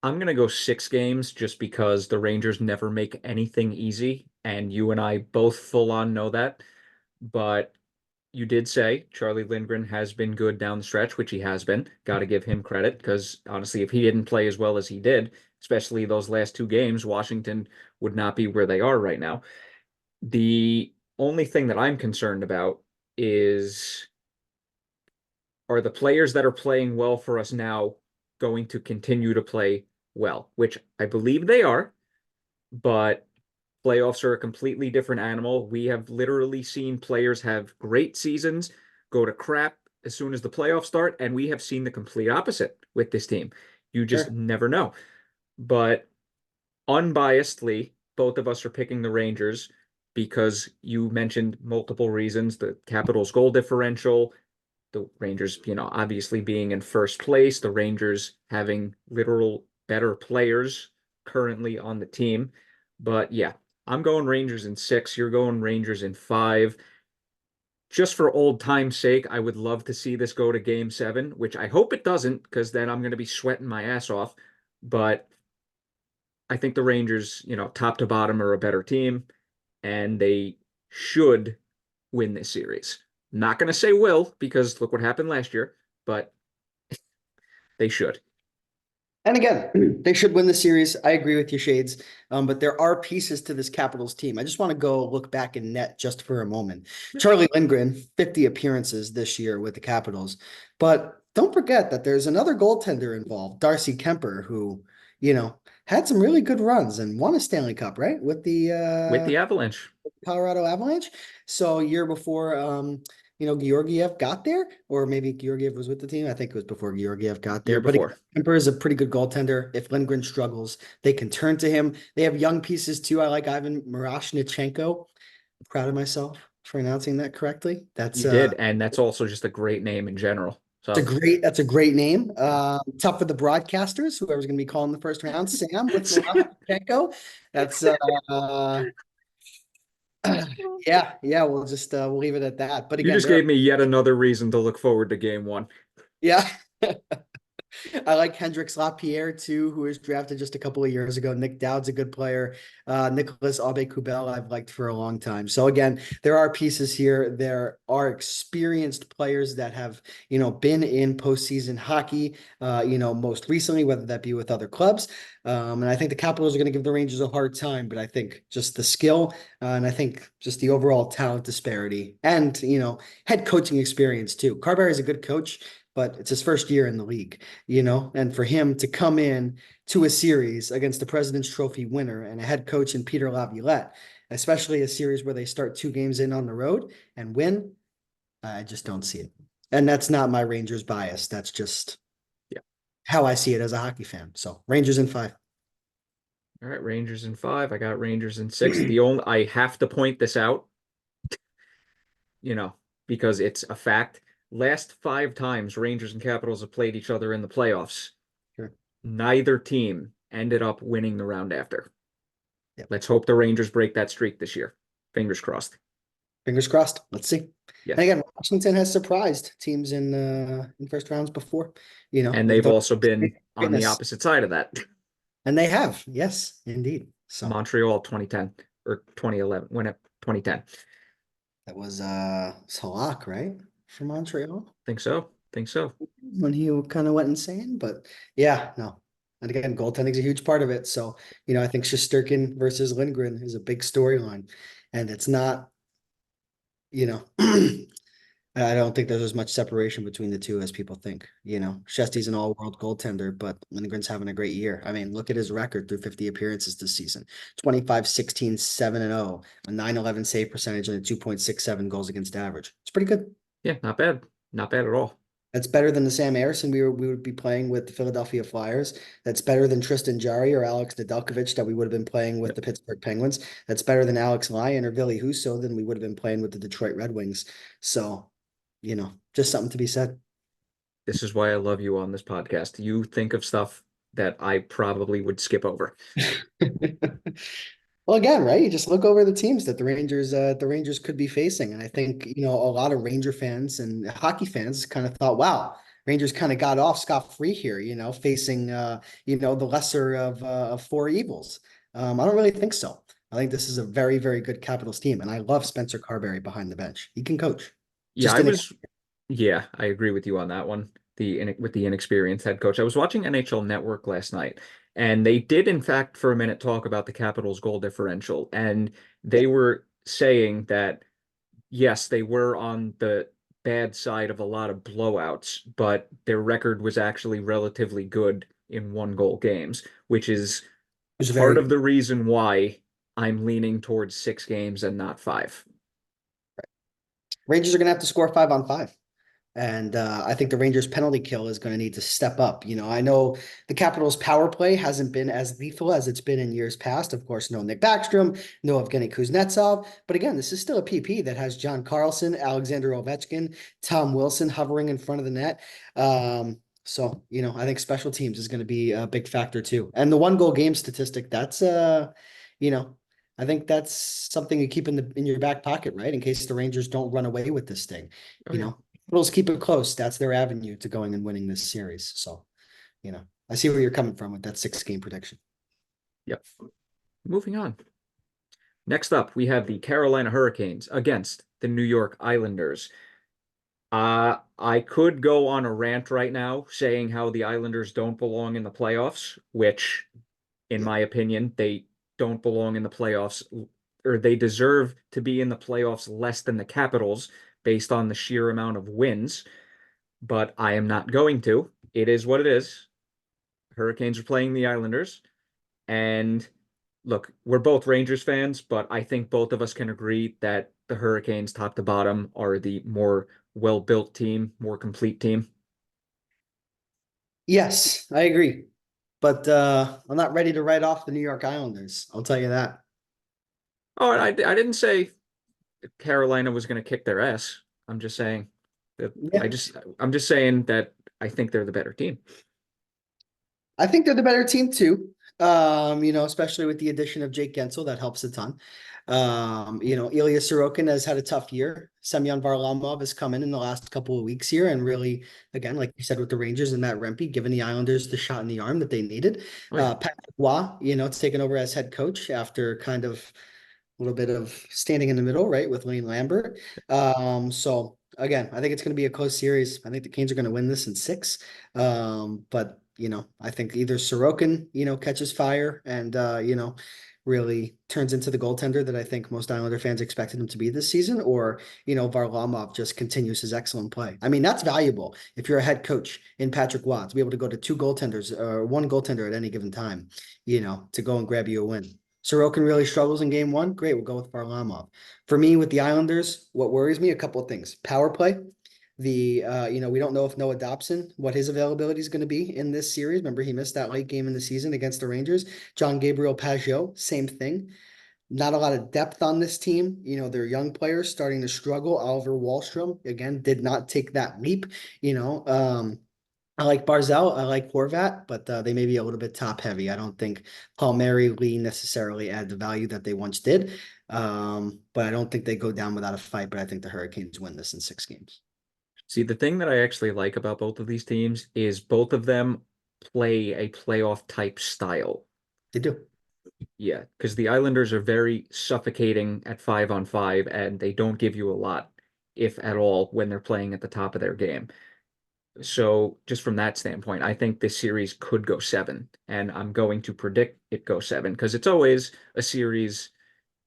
I'm going to go 6 games just because the Rangers never make anything easy. and you and I both full on know that. But you did say Charlie Lindgren has been good down the stretch, which he has been. Got to give him credit because honestly, if he didn't play as well as he did, especially those last two games, Washington would not be where they are right now. The only thing that I'm concerned about is, are the players that are playing well for us now going to continue to play well, which I believe they are, but playoffs are a completely different animal. We have literally seen players have great seasons go to crap as soon as the playoffs start, and we have seen the complete opposite with this team. You just Sure. never know. But unbiasedly, both of us are picking the Rangers because you mentioned multiple reasons: the Capitals' goal differential, the Rangers, obviously being in first place, the Rangers having literal better players currently on the team. But yeah, I'm going Rangers in six. You're going Rangers in five. Just for old time's sake, I would love to see this go to game seven, which I hope it doesn't, because then I'm going to be sweating my ass off. But I think the Rangers, top to bottom, are a better team, and they should win this series. Not going to say will, because look what happened last year, but they should. And again, they should win the series. I agree with you, Shades. But there are pieces to this Capitals team. I just want to go look back in net just for a moment. Charlie Lindgren, 50 appearances this year with the Capitals. But don't forget that there's another goaltender involved, Darcy Kemper, who, had some really good runs and won a Stanley Cup, right? With the With the Avalanche. Colorado Avalanche. So year before, Georgiev got there, or maybe Georgiev was with the team. I think it was before Georgiev got Year there. But before. Kemper is a pretty good goaltender. If Lindgren struggles, they can turn to him. They have young pieces too. I like Ivan Miroshnichenko. I'm proud of myself for announcing that correctly. You did, and that's also just a great name in general. So That's a great name. Tough for the broadcasters, whoever's going to be calling the first round. Sam with Miroshnichenko. That's yeah, we'll leave it at that. But you again, just there are, gave me yet another reason to look forward to game one. yeah. I like Hendrix Lapierre too, who was drafted just a couple of years ago. Nick Dowd's a good player. Nicholas Aube-Kubel I've liked for a long time. So again, there are pieces here. There are experienced players that have, been in postseason hockey, most recently, whether that be with other clubs. And I think the Capitals are going to give the Rangers a hard time, but I think just the skill and I think just the overall talent disparity and, head coaching experience too. Carberry is a good coach, but it's his first year in the league, and for him to come in to a series against the President's Trophy winner and a head coach in Peter Laviolette, especially a series where they start 2 games in on the road and win, I just don't see it. And that's not my Rangers bias. That's just Yeah. how I see it as a hockey fan. So Rangers in 5. All right, Rangers in five. I got Rangers in six. The only I have to point this out, you know, because it's a fact. Last five times Rangers and Capitals have played each other in the playoffs, Sure. neither team ended up winning the round after. Yep. Let's hope the Rangers break that streak this year. Fingers crossed. Fingers crossed. Let's see. Yes. And again, Washington has surprised teams in first rounds before. And They've they've done also been on the greatness. opposite side of that. And they have, yes, indeed. So Montreal 2010 or 2011, when it 2010. that was Salak, right? For Montreal Think so. Think so. when he kind of went insane. But yeah, no. And again, goaltending is a huge part of it. So, I think Shesterkin versus Lindgren is a big storyline. And it's not, I don't think there's as much separation between the two as people think. Shesty's an all-world goaltender, but Lindgren's having a great year. I mean, look at his record through 50 appearances this season. 25, 16, 7-0, a 911 save percentage, and a 2.67 goals against average. It's pretty good. Yeah, not bad. Not bad at all. That's better than the Sam Ersson we would be playing with the Philadelphia Flyers. That's better than Tristan Jarry or Alex Nedeljkovic that we would have been playing with the Pittsburgh Penguins. That's better than Alex Lyon or Ville Husso than we would have been playing with the Detroit Red Wings. So, just something to be said. This is why I love you on this podcast. You think of stuff that I probably would skip over. Well, again, right? You just look over the teams that the Rangers could be facing. And I think, a lot of Ranger fans and hockey fans kind of thought, wow, Rangers kind of got off scot-free here, facing the lesser of four evils. I don't really think so. I think this is a very, very good Capitals team, and I love Spencer Carberry behind the bench. He can coach. Yeah, Just I in a was Yeah, I agree with you on that one. With the inexperienced head coach. I was watching NHL Network last night, and they did in fact for a minute talk about the Capitals' goal differential, and yeah, they were saying that yes, they were on the bad side of a lot of blowouts, but their record was actually relatively good in one goal games, which is it was very part of good. the reason why I'm leaning towards 6 games and not five. Rangers are going to have to score 5 on 5. And I think the Rangers penalty kill is going to need to step up. I know the Capitals power play hasn't been as lethal as it's been in years past. Of course, no Nick Backstrom, no Evgeny Kuznetsov. But again, this is still a PP that has John Carlson, Alexander Ovechkin, Tom Wilson hovering in front of the net. So, I think special teams is going to be a big factor too. And the 1 goal game statistic, you know, I think that's something you keep in your back pocket, right? In case the Rangers don't run away with this thing. Oh You yeah. know, Capitals keep it close. That's their avenue to going and winning this series. So, I see where you're coming from with that 6 game prediction. Yep. Moving on. Next up, we have the Carolina Hurricanes against the New York Islanders. I could go on a rant right now saying how the Islanders don't belong in the playoffs, which, in Yeah. my opinion, they don't belong in the playoffs, or they deserve to be in the playoffs less than the Capitals based on the sheer amount of wins. But I am not going to. It is what it is. Hurricanes are playing the Islanders. And look, we're both Rangers fans, but I think both of us can agree that the Hurricanes, top to bottom, are the more well-built team, more complete team. Yes, I agree. But I'm not ready to write off the New York Islanders. I'll tell you that. Oh, I didn't say Carolina was going to kick their ass. I'm just saying that Yeah. I'm just saying that I think they're the better team. I think they're the better team too. Especially with the addition of Jake Gensel, that helps a ton. Ilya Sorokin has had a tough year. Semyon Varlamov has come in the last couple of weeks here and really, again, like you said with the Rangers and Matt Rempe, given the Islanders the shot in the arm that they needed. Oh yeah. Patrick Roy, it's taken over as head coach after kind of a little bit of standing in the middle, right, with Lane Lambert. So again, I think it's going to be a close series. I think the Canes are going to win this in 6. But I think either Sorokin, catches fire and really turns into the goaltender that I think most Islander fans expected him to be this season, or Varlamov just continues his excellent play. I mean, that's valuable if you're a head coach in Patrick Watt to be able to go to 2 goaltenders or 1 goaltender at any given time, to go and grab you a win. Sorokin really struggles in game 1. Great, we'll go with Varlamov. For me, with the Islanders, what worries me, a couple of things. Power play. We don't know if Noah Dobson, what his availability is going to be in this series. Remember, he missed that late game in the season against the Rangers. John Gabriel Pageau, same thing. Not a lot of depth on this team. They're young players starting to struggle. Oliver Wahlstrom, again, did not take that leap. I like Barzell, I like Horvat, but they may be a little bit top heavy. I don't think Palmieri Lee necessarily add the value that they once did. But I don't think they go down without a fight, but I think the Hurricanes win this in 6 games. See, the thing that I actually like about both of these teams is both of them play a playoff type style. They do. Yeah, because the Islanders are very suffocating at 5 on 5, and they don't give you a lot, if at all, when they're playing at the top of their game. So, just from that standpoint, I think this series could go 7, and I'm going to predict it go 7 because it's always a series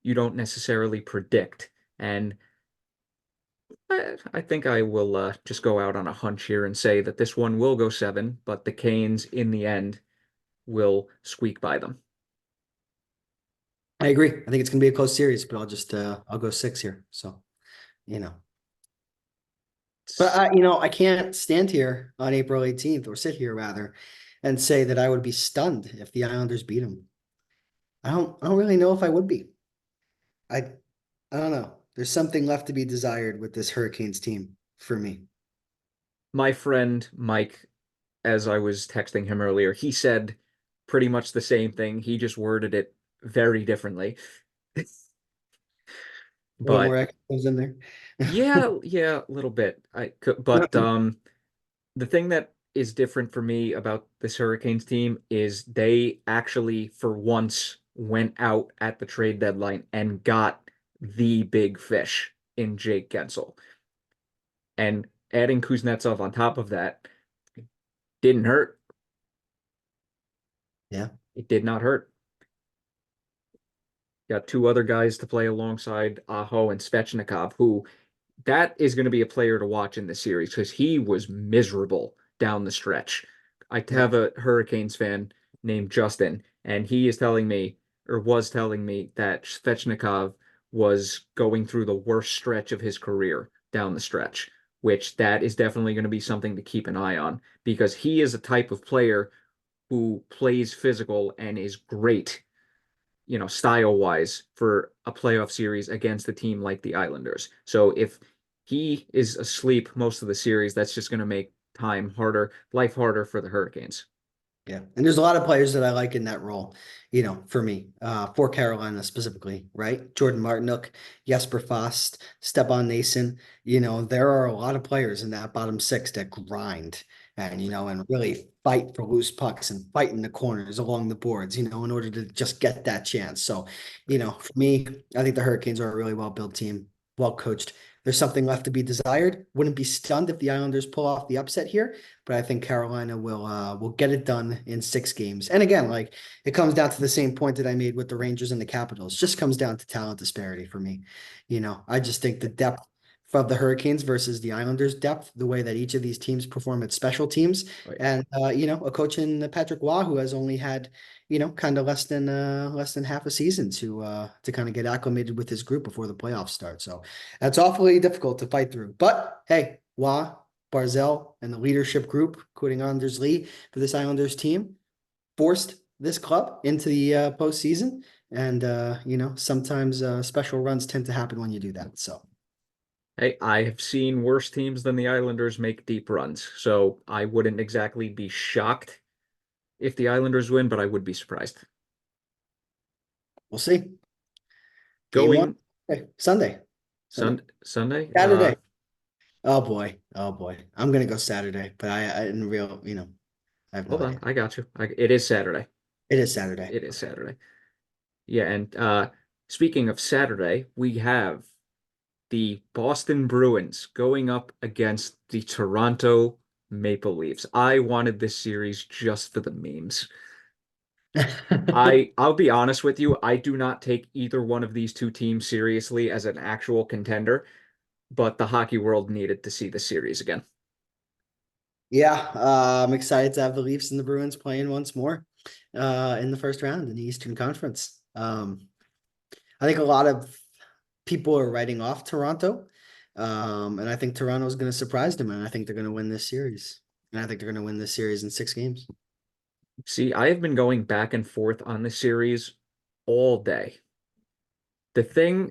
you don't necessarily predict. And I think I will just go out on a hunch here and say that this one will go 7, but the Canes, in the end, will squeak by them. I agree. I think it's gonna be a close series, but I'll go 6 here. So, you know. But I can't stand here on April 18th or sit here rather and say that I would be stunned if the Islanders beat them. I don't really know if I would be. I I don't know. There's something left to be desired with this Hurricanes team for me. My friend Mike, as I was texting him earlier, he said pretty much the same thing. He just worded it very differently. A little more But extras in there. yeah, a little bit. I could, but the thing that is different for me about this Hurricanes team is they actually, for once, went out at the trade deadline and got the big fish in Jake Gensel. And adding Kuznetsov on top of that didn't hurt. Yeah. It did not hurt. Got two other guys to play alongside Aho and Svechnikov, who that is going to be a player to watch in the series because he was miserable down the stretch. I Yep. have a Hurricanes fan named Justin, and he is telling me, or was telling me, that Svechnikov was going through the worst stretch of his career down the stretch, which that is definitely going to be something to keep an eye on because he is a type of player who plays physical and is great, style wise for a playoff series against a team like the Islanders. So if he is asleep most of the series, that's just going to make life harder for the Hurricanes. Yeah. And there's a lot of players that I like in that role, for me, for Carolina specifically, right? Jordan Martinook, Jesper Fast, Stepan Nason, there are a lot of players in that bottom six that grind and really fight for loose pucks and fight in the corners along the boards, in order to just get that chance. So, for me, I think the Hurricanes are a really well-built team, well coached. There's something left to be desired. Wouldn't be stunned if the Islanders pull off the upset here, but I think Carolina will get it done in 6 games. And again, like it comes down to the same point that I made with the Rangers and the Capitals. Just comes down to talent disparity for me. I just think the depth of the Hurricanes versus the Islanders depth, the way that each of these teams perform at special teams, Right. and a coach in Patrick Waugh who has only had kind of less than half a season to kind of get acclimated with his group before the playoffs start. So that's awfully difficult to fight through. But hey, Waugh, Barzell, and the leadership group, including Anders Lee for this Islanders team, forced this club into the postseason. And sometimes special runs tend to happen when you do that. So Hey, I have seen worse teams than the Islanders make deep runs, so I wouldn't exactly be shocked if the Islanders win, but I would be surprised. we'll see. Game one, Going okay, Sunday, Sunday, Saturday. Oh boy, oh boy. I'm gonna go Saturday, but I in real, I have no hold on, idea. I got you. It is Saturday. It is Saturday. It is Saturday. Yeah, and speaking of Saturday, we have the Boston Bruins going up against the Toronto Maple Leafs. I wanted this series just for the memes. I'll be honest with you, I do not take either one of these two teams seriously as an actual contender, but the hockey world needed to see the series again. Yeah, I'm excited to have the Leafs and the Bruins playing once more in the first round in the Eastern Conference. I think a lot of people are writing off Toronto, and I think Toronto is going to surprise them, and I think they're going to win this series. And I think they're going to win this series in 6 games. See, I have been going back and forth on this series all day. The thing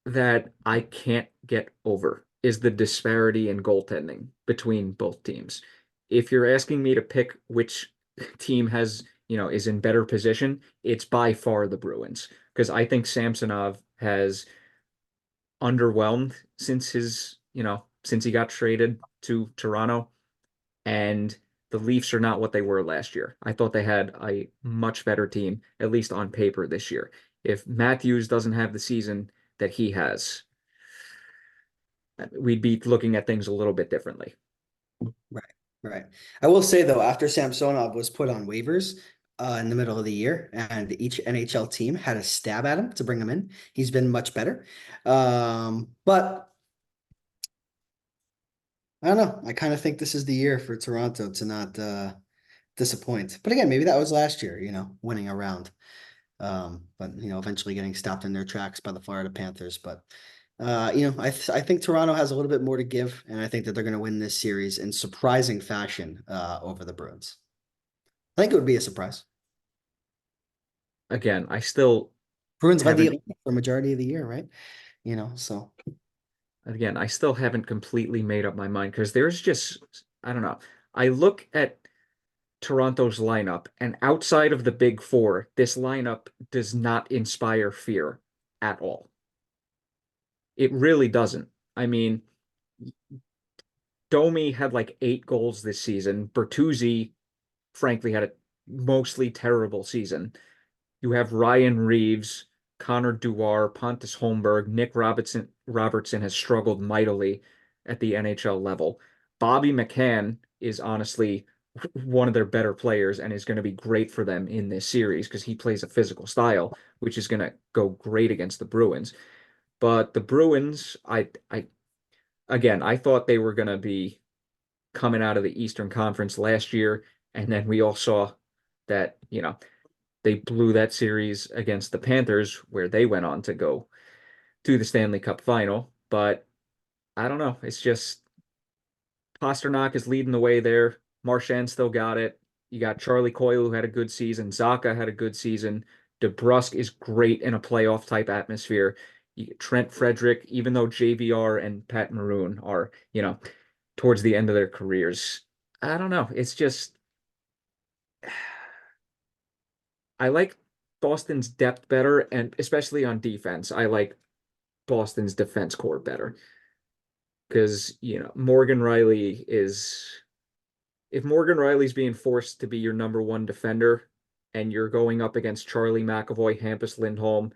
that I can't get over is the disparity in goaltending between both teams. If you're asking me to pick which team is in better position, it's by far the Bruins because I think Samsonov has underwhelmed since he got traded to Toronto, and the Leafs are not what they were last year. I thought they had a much better team, at least on paper this year. If Matthews doesn't have the season that he has, we'd be looking at things a little bit differently. Right, right. I will say though, after Samsonov was put on waivers in the middle of the year, and each NHL team had a stab at him to bring him in, he's been much better. But I don't know. I kind of think this is the year for Toronto to not disappoint. But again, maybe that was last year, winning a round. But eventually getting stopped in their tracks by the Florida Panthers. But I think Toronto has a little bit more to give, and I think that they're going to win this series in surprising fashion over the Bruins. I think it would be a surprise. Again, I still Bruins led the haven't Atlantic for a majority of the year, right? So again, I still haven't completely made up my mind because there's just I don't know. I look at Toronto's lineup, and outside of the big four, this lineup does not inspire fear at all. It really doesn't. I mean, Domi had like 8 goals this season. Bertuzzi, frankly, had a mostly terrible season. You have Ryan Reeves, Connor Dewar, Pontus Holmberg, Nick Robertson has struggled mightily at the NHL level. Bobby McCann is honestly one of their better players and is going to be great for them in this series because he plays a physical style, which is going to go great against the Bruins. But the Bruins, I thought they were going to be coming out of the Eastern Conference last year, and then we all saw that, they blew that series against the Panthers, where they went on to go to the Stanley Cup final. But I don't know. It's just Pasternak is leading the way there. Marchand still got it. You got Charlie Coyle, who had a good season. Zacha had a good season. DeBrusk is great in a playoff type atmosphere. Trent Frederick, even though JVR and Pat Maroon are, towards the end of their careers, I don't know. It's just I like Boston's depth better, and especially on defense, I like Boston's defense core better because, Morgan Riley is if Morgan Riley's being forced to be your number one defender and you're going up against Charlie McAvoy, Hampus Lindholm,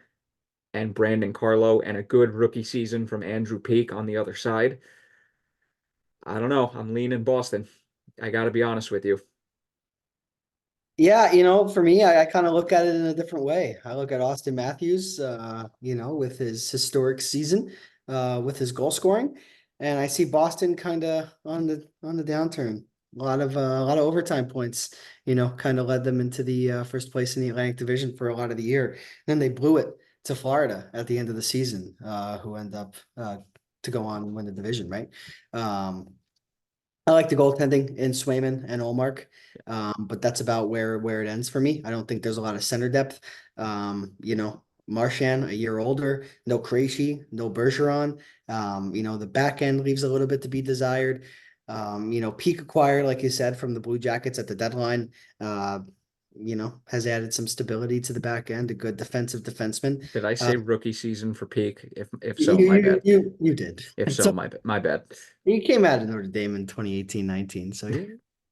and Brandon Carlo and a good rookie season from Andrew Peeke on the other side, I don't know. I'm leaning Boston. I got to be honest with you. Yeah, for me, I kind of look at it in a different way. I look at Austin Matthews, with his historic season, with his goal scoring, and I see Boston kind of on the downturn. A lot of overtime points, kind of led them into the first place in the Atlantic Division for a lot of the year. Then they blew it to Florida at the end of the season, who end up to go on and win the division, right? I like the goaltending in Swayman and Olmark, but that's about where it ends for me. I don't think there's a lot of center depth. Marchand, a year older, no Krejci, no Bergeron. The back end leaves a little bit to be desired. Peak acquired, like you said, from the Blue Jackets at the deadline. Has added some stability to the back end, a good defensive defenseman. Did I Uh, say rookie season for Peak? If you so, my bad. you did. If And so, so my bad. he came out of Notre Dame in 2018-19, so yeah,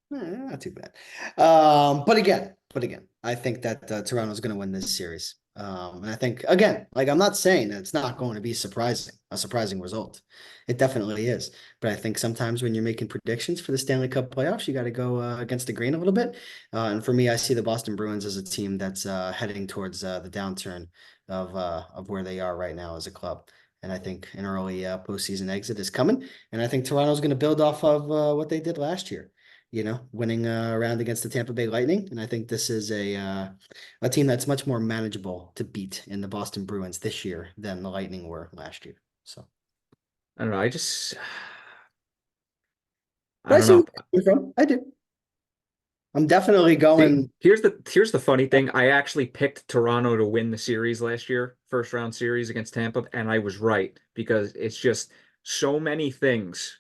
not too bad. But again, I think that Toronto's going to win this series. And I think again, like I'm not saying that it's not going to be a surprising result. It definitely is. But I think sometimes when you're making predictions for the Stanley Cup playoffs, you got to go against the grain a little bit. And for me, I see the Boston Bruins as a team that's heading towards the downturn of where they are right now as a club. And I think an early postseason exit is coming. And I think Toronto's going to build off of what they did last year, winning a round against the Tampa Bay Lightning. And I think this is a team that's much more manageable to beat in the Boston Bruins this year than the Lightning were last year. So, I don't know. but I I don't see where know. you're from. I do. I'm definitely See, going. here's the funny thing. I actually picked Toronto to win the series last year, first round series against Tampa, and I was right because it's just so many things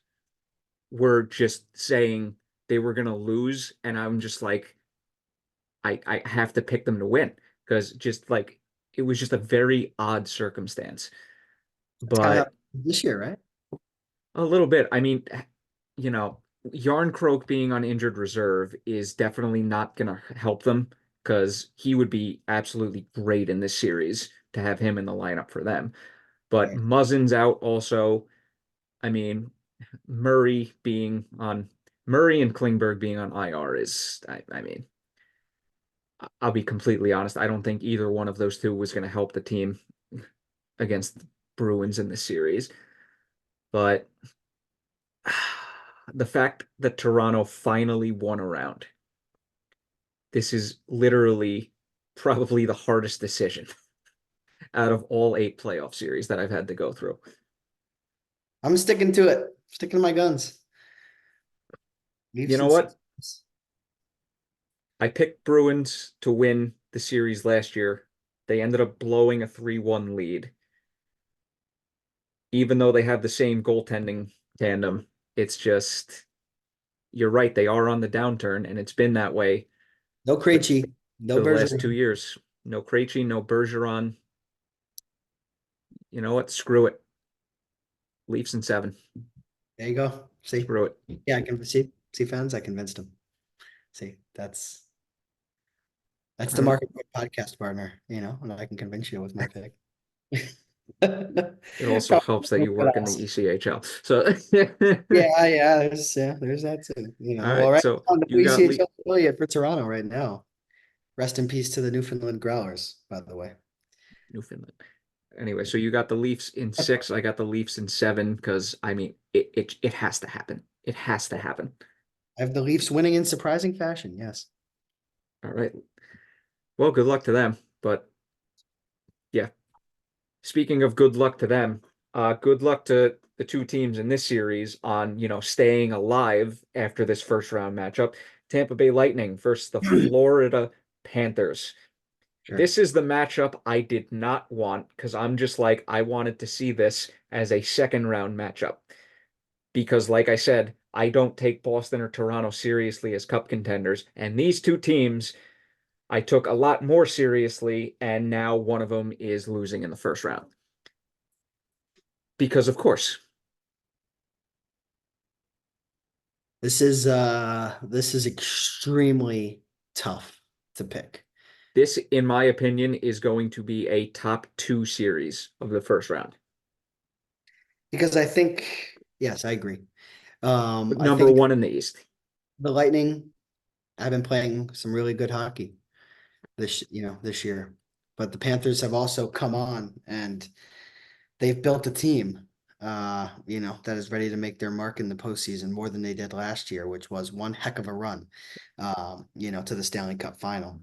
were just saying they were gonna lose, and I'm just like, I have to pick them to win because just like it was just a very odd circumstance. That's kind of how But this year, right? a little bit. I mean, Yarncroke being on injured reserve is definitely not going to help them because he would be absolutely great in this series to have him in the lineup for them. But Right. Muzzin's out also. I mean, Murray being on Murray and Klingberg being on IR is, I mean, I'll be completely honest. I don't think either one of those two was going to help the team against the Bruins in this series. But the fact that Toronto finally won a round, this is literally probably the hardest decision out of all 8 playoff series that I've had to go through. I'm sticking to it. Sticking to my guns. You Leafs know and what? Sens. I picked Bruins to win the series last year. They ended up blowing a 3-1 lead. Even though they have the same goaltending tandem, it's just, you're right, they are on the downturn, and it's been that way No for, Krejci. No for the last Bergeron. 2 years. No Krejci, no Bergeron. You know what? Screw it. Leafs in 7. There you go. See? Screw it. Yeah, I can see fans. I convinced them. See, that's I the don't know. market podcast partner, and I can convince you with my pick. It also Probably helps that you what work in the else. ECHL. So, There's that too. all Well, right. right So now, no you got ECHL affiliate for Toronto right now. Rest in peace to the Newfoundland Growlers, by the way. Newfoundland. Anyway, so you got the Leafs in 6. I got the Leafs in 7 because I mean it has to happen. It has to happen. I have the Leafs winning in surprising fashion. Yes. All right. Well, good luck to them. But yeah, speaking of good luck to them, good luck to the two teams in this series on, staying alive after this first round matchup. Tampa Bay Lightning versus the Florida Panthers. Sure. This is the matchup I did not want because I'm just like, I wanted to see this as a second round matchup. Because, like I said, I don't take Boston or Toronto seriously as cup contenders. And these two teams I took a lot more seriously, and now one of them is losing in the first round. Because, of course, This is extremely tough to pick this, in my opinion, is going to be a top 2 series of the first round. because I think, yes, I agree. I Number think 1 in the East. the Lightning have been playing some really good hockey this year, but the Panthers have also come on and they've built a team, that is ready to make their mark in the postseason more than they did last year, which was one heck of a run, to the Stanley Cup final.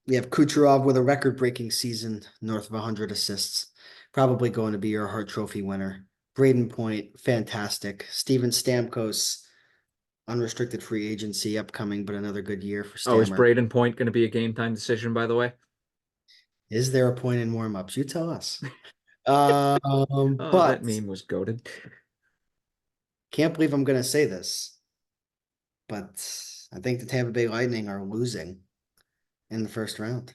You have Kucherov with a record-breaking season, north of 100 assists, probably going to be your Hart Trophy winner. Braden Point, fantastic. Steven Stamkos, unrestricted free agency upcoming, but another good year for Oh, is Stammer. Braden Point going to be a game time decision, by the way? Is there a point in warm-ups? You tell us. Oh, But that meme was goaded. can't believe I'm going to say this, but I think the Tampa Bay Lightning are losing in the first round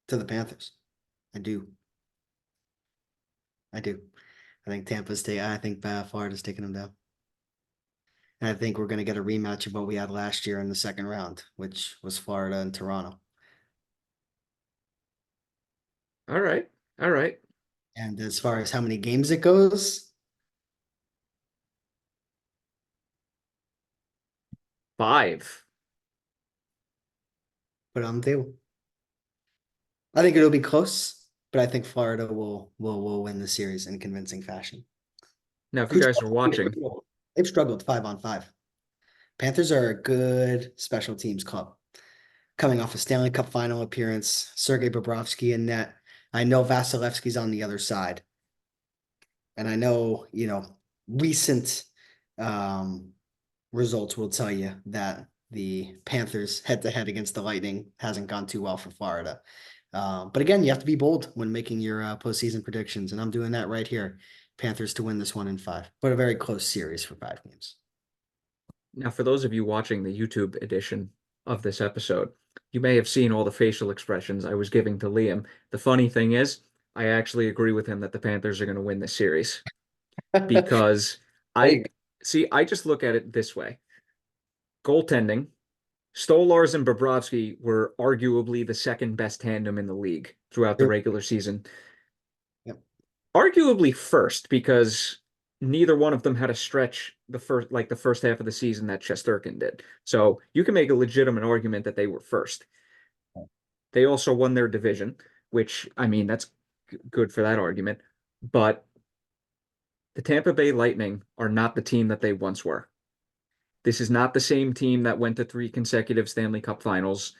to the Panthers. I do. I do. I think Florida's taking them down. And I think we're going to get a rematch of what we had last year in the second round, which was Florida and Toronto. All right. All right. And as far as how many games it goes, 5. put it on the table. I think it'll be close, but I think Florida will win the series in convincing fashion. Now, if you guys are watching, They've struggled 5-on-5. Panthers are a good special teams club. Coming off a Stanley Cup final appearance, Sergei Bobrovsky in net. I know Vasilevsky's on the other side. And I know, recent um, results will tell you that the Panthers head-to-head against the Lightning hasn't gone too well for Florida. But again, you have to be bold when making your postseason predictions, and I'm doing that right here. Panthers to win this one in 5, but a very close series for 5 games. now for those of you watching the YouTube edition of this episode, you may have seen all the facial expressions I was giving to Liam. The funny thing is, I actually agree with him that the Panthers are going to win this series because I see, I just look at it this way. Goaltending, Stolars and Bobrovsky were arguably the second best tandem in the league throughout the Yep. regular season. Arguably first because neither one of them had a stretch the first half of the season that Shesterkin did. So you can make a legitimate argument that they were first. They also won their division, which I mean that's good for that argument. But the Tampa Bay Lightning are not the team that they once were. This is not the same team that went to 3 consecutive Stanley Cup finals.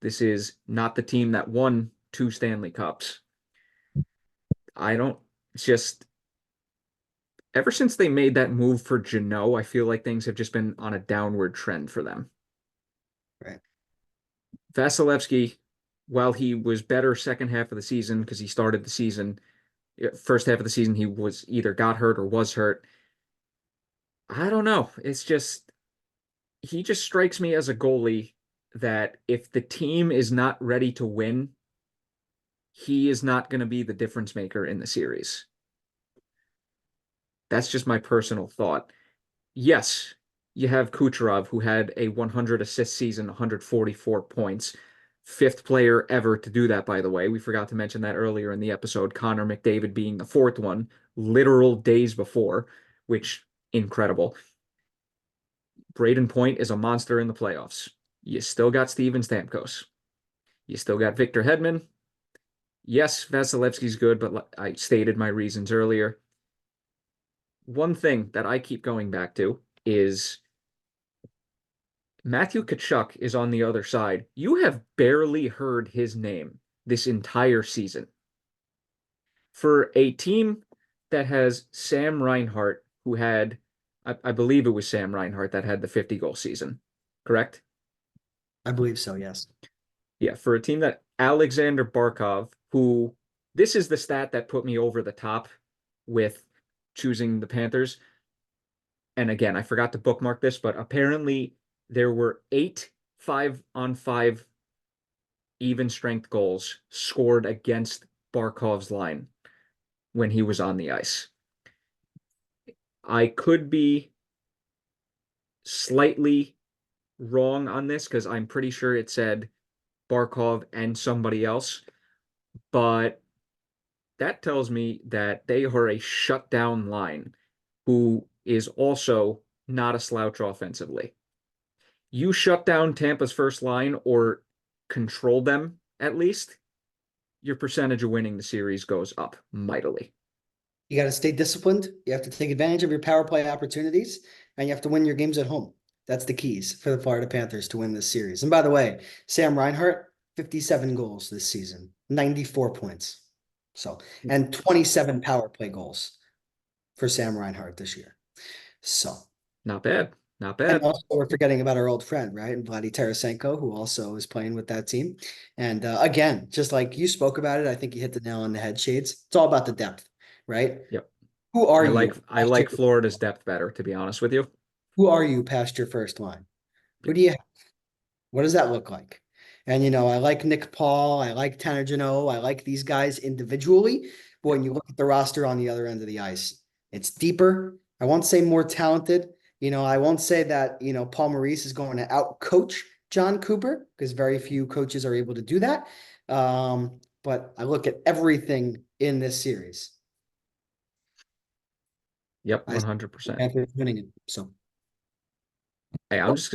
This is not the team that won 2 Stanley Cups. I don't just ever since they made that move for Jeannot, I feel like things have just been on a downward trend for them. Right. Vasilevsky, while he was better second half of the season because he started the season, first half of the season he was either got hurt or was hurt. I don't know. It's just he just strikes me as a goalie that if the team is not ready to win, he is not going to be the difference maker in the series. That's just my personal thought. Yes, You have Kucherov, who had a 100 assist season, 144 points. Fifth player ever to do that, by the way. We forgot to mention that earlier in the episode. Connor McDavid being the fourth one, literal days before, which incredible. Braden Point is a monster in the playoffs. You still got Steven Stamkos. You still got Victor Hedman. Yes, Vasilevsky's good, but I stated my reasons earlier. One thing that I keep going back to is Matthew Tkachuk is on the other side. You have barely heard his name this entire season. For a team that has Sam Reinhart, who had, I believe it was Sam Reinhart that had the 50-goal season, correct? I believe so, yes. Yeah, for a team that Alexander Barkov, who this is the stat that put me over the top with choosing the Panthers. And again, I forgot to bookmark this, but apparently there were 8 5-on-5 even strength goals scored against Barkov's line when he was on the ice. I could be slightly wrong on this because I'm pretty sure it said Barkov and somebody else, but that tells me that they are a shutdown line who is also not a slouch offensively. You shut down Tampa's first line or control them at least, your percentage of winning the series goes up mightily. You got to stay disciplined. You have to take advantage of your power play opportunities, and you have to win your games at home. That's the keys for the Florida Panthers to win this series. And by the way, Sam Reinhart, 57 goals this season, 94 points. So, and 27 power play goals for Sam Reinhart this year. So, Not bad. Not and bad. also we're forgetting about our old friend, right? And Vladdy Tarasenko, who also is playing with that team. And again, just like you spoke about it, I think you hit the nail on the head, Shades. It's all about the depth, right? Yep. Who are I you? like I like Florida's depth better, to be honest with you. Who are you past your first line? Who Yep. do you have? What does that look like? And I like Nick Paul, I like Tanner Jeannot, I like these guys individually. But when you look at the roster on the other end of the ice, it's deeper. I won't say more talented. I won't say that, Paul Maurice is going to out coach John Cooper because very few coaches are able to do that. But I look at everything in this series. Yep, I see the 100%. Panthers winning it. So Hey, I'm just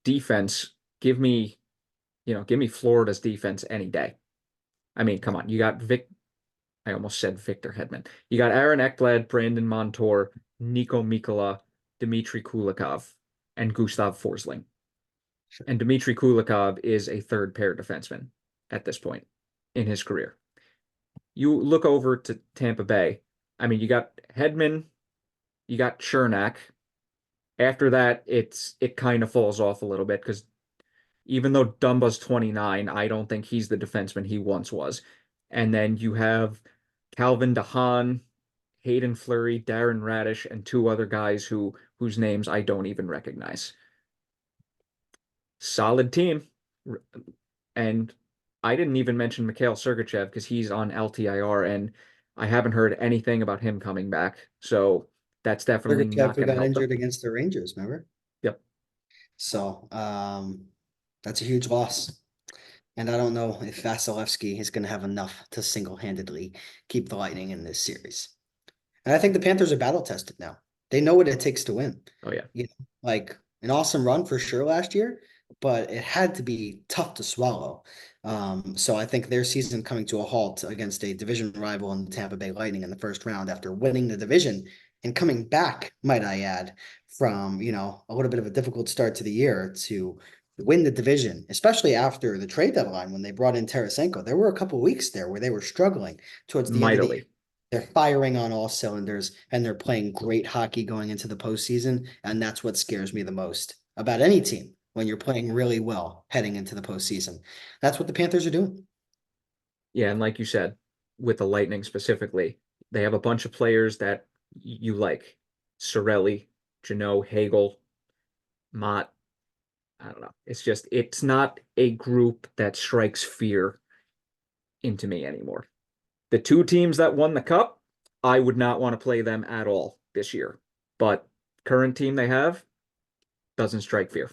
defense. Give me Florida's defense any day. I mean, come on. You got I almost said Victor Hedman. You got Aaron Ekblad, Brandon Montour, Nico Mikkola, Dmitry Kulikov, and Gustav Forsling. sure. And Dmitry Kulikov is a third pair defenseman at this point in his career. You look over to Tampa Bay. I mean, you got Hedman, you got Chernak. After that, it kind of falls off a little bit because even though Dumba's 29, I don't think he's the defenseman he once was. And then you have Calvin DeHaan, Hayden Fleury, Darren Radish, and two other guys whose names I don't even recognize. Solid team. And I didn't even mention Mikhail Sergachev because he's on LTIR and I haven't heard anything about him coming back. So that's definitely Sergachev not who going to got help them. injured against the Rangers, remember? Yep. So that's a huge loss. And I don't know if Vasilevsky is going to have enough to single-handedly keep the Lightning in this series. And I think the Panthers are battle tested now. They know what it takes to win. Oh yeah. Like an awesome run for sure last year, but it had to be tough to swallow. So I think their season coming to a halt against a division rival in the Tampa Bay Lightning in the first round after winning the division and coming back, might I add, from a little bit of a difficult start to the year to win the division, especially after the trade deadline when they brought in Tarasenko. There were a couple of weeks there where they were struggling towards the end of the year. Mightily. They're firing on all cylinders and they're playing great hockey going into the postseason. And that's what scares me the most about any team when you're playing really well heading into the postseason. That's what the Panthers are doing. Yeah, and like you said, with the Lightning specifically, they have a bunch of players that you like. Sorelli, Jeannot, Hagel, Mott. I don't know. It's not a group that strikes fear into me anymore. The two teams that won the cup, I would not want to play them at all this year. But current team they have, doesn't strike fear.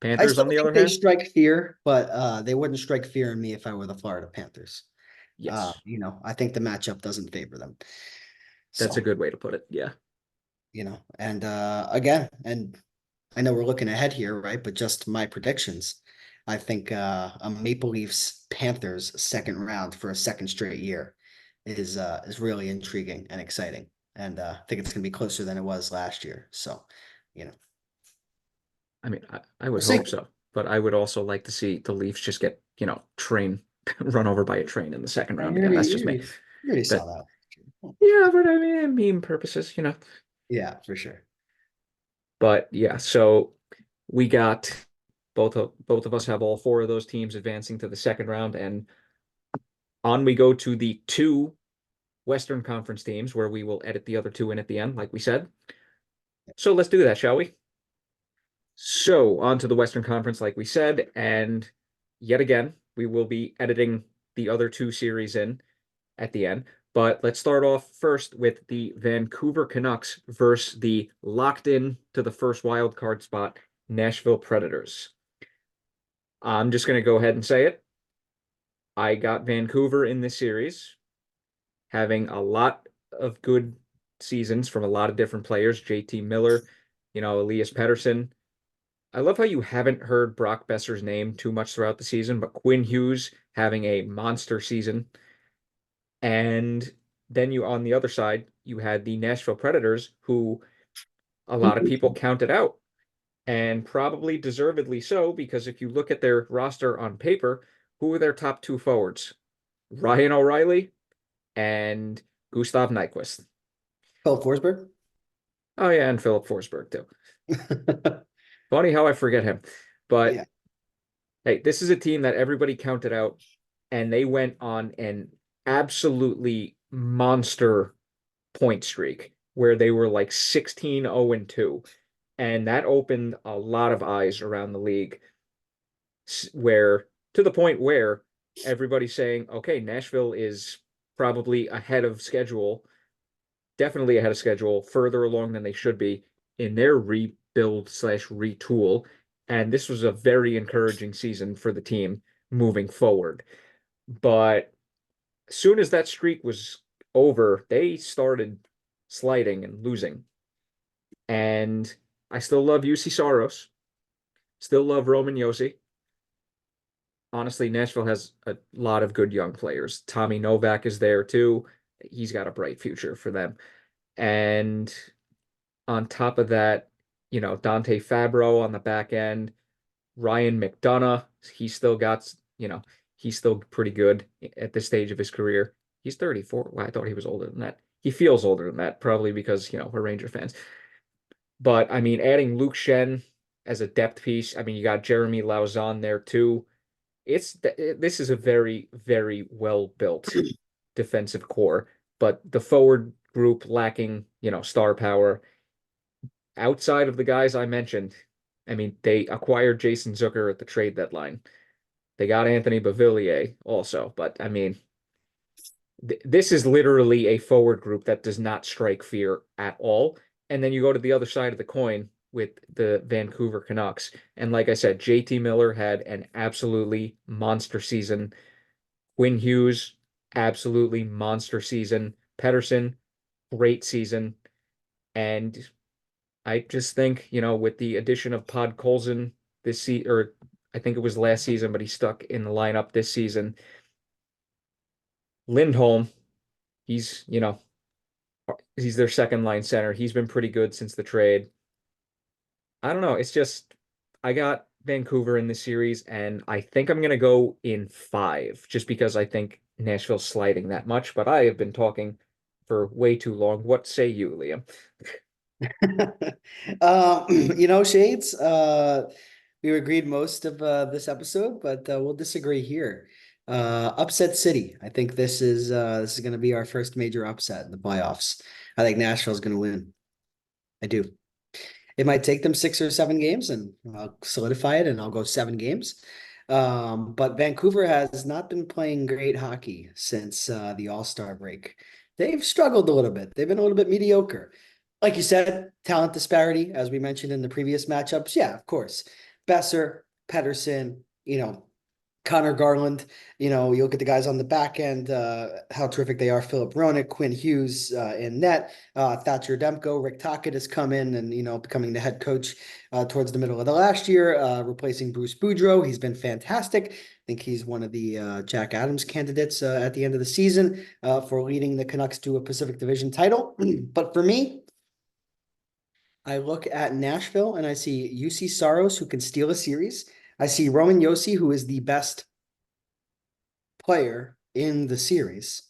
I Panthers, still on the think other they hand, strike fear, but they wouldn't strike fear in me if I were the Florida Panthers. yes, I think the matchup doesn't favor them. that's a So, good way to put it. Yeah. and again, and I know we're looking ahead here, right? But just my predictions. I think a Maple Leafs Panthers second round for a second straight year is really intriguing and exciting. And I think it's gonna be closer than it was last year. So, you know, I mean, I we'll would see. hope so, but I would also like to see the Leafs just get, train run over by a train in the second And round again. That's just me. you already saw That, that. yeah, but I mean, meme purposes. Yeah, for sure. But yeah, so we got both of us have all four of those teams advancing to the second round, and on we go to the two Western Conference teams where we will edit the other two in at the end, like we said. So let's do that, shall we? So on to the Western Conference, like we said, and yet again, we will be editing the other two series in at the end. But let's start off first with the Vancouver Canucks versus the locked in to the first wild card spot, Nashville Predators. I'm just going to go ahead and say it. I got Vancouver in this series, having a lot of good seasons from a lot of different players. JT Miller, Elias Pettersson. I love how you haven't heard Brock Besser's name too much throughout the season, but Quinn Hughes having a monster season. And then on the other side, you had the Nashville Predators, who a lot of people counted out, and probably deservedly so, because if you look at their roster on paper, who are their top two forwards? Ryan O'Reilly and Gustav Nyquist. Phil Forsberg. Oh yeah, and Filip Forsberg too. Funny how I forget him. But Yeah. hey, this is a team that everybody counted out, and they went on an absolutely monster point streak where they were like 16-0-2. And that opened a lot of eyes around the league, where to the point where everybody's saying, okay, Nashville is probably ahead of schedule, definitely ahead of schedule, further along than they should be in their rebuild slash retool. And this was a very encouraging season for the team moving forward. But as soon as that streak was over, they started sliding and losing. And I still love UC Soros, still love Roman Yossi. Honestly, Nashville has a lot of good young players. Tommy Novak is there too. He's got a bright future for them. And on top of that, Dante Fabro on the back end, Ryan McDonough, he's still got, he's still pretty good at this stage of his career. He's 34. Well, I thought he was older than that. He feels older than that, probably because, we're Ranger fans. But I mean, adding Luke Shen as a depth piece, I mean, you got Jeremy Lauzon there too. This is a very, very well built defensive core, but the forward group lacking, star power outside of the guys I mentioned. I mean, they acquired Jason Zucker at the trade deadline. They got Anthony Beauvillier also, but I mean, this is literally a forward group that does not strike fear at all. And then you go to the other side of the coin with the Vancouver Canucks. And like I said, JT Miller had an absolutely monster season. Quinn Hughes, absolutely monster season. Pettersson, great season. And I just think, with the addition of Pod Colson this season, or I think it was last season, but he stuck in the lineup this season. Lindholm, he's, he's their second line center. He's been pretty good since the trade. I don't know. It's just I got Vancouver in this series, and I think I'm gonna go in five, just because I think Nashville's sliding that much. But I have been talking for way too long. What say you, Liam? Shades, we agreed most of this episode, but we'll disagree here. Upset City. I think this is going to be our first major upset in the playoffs. I think Nashville's going to win. I do. It might take them 6 or 7 games, and I'll solidify it, and I'll go 7 games. But Vancouver has not been playing great hockey since the All-Star break. They've struggled a little bit. They've been a little bit mediocre. Like you said, talent disparity, as we mentioned in the previous matchups. Yeah, of course. Besser, Pedersen, Connor Garland, you look at the guys on the back end, how terrific they are. Philip Roenick, Quinn Hughes in net, Thatcher Demko, Rick Tocchet has come in and, becoming the head coach towards the middle of the last year, replacing Bruce Boudreau. He's been fantastic. I think he's one of the Jack Adams candidates at the end of the season for leading the Canucks to a Pacific Division title. But for me, I look at Nashville and I see UC Saros, who can steal a series. I see Roman Josi, who is the best player in the series.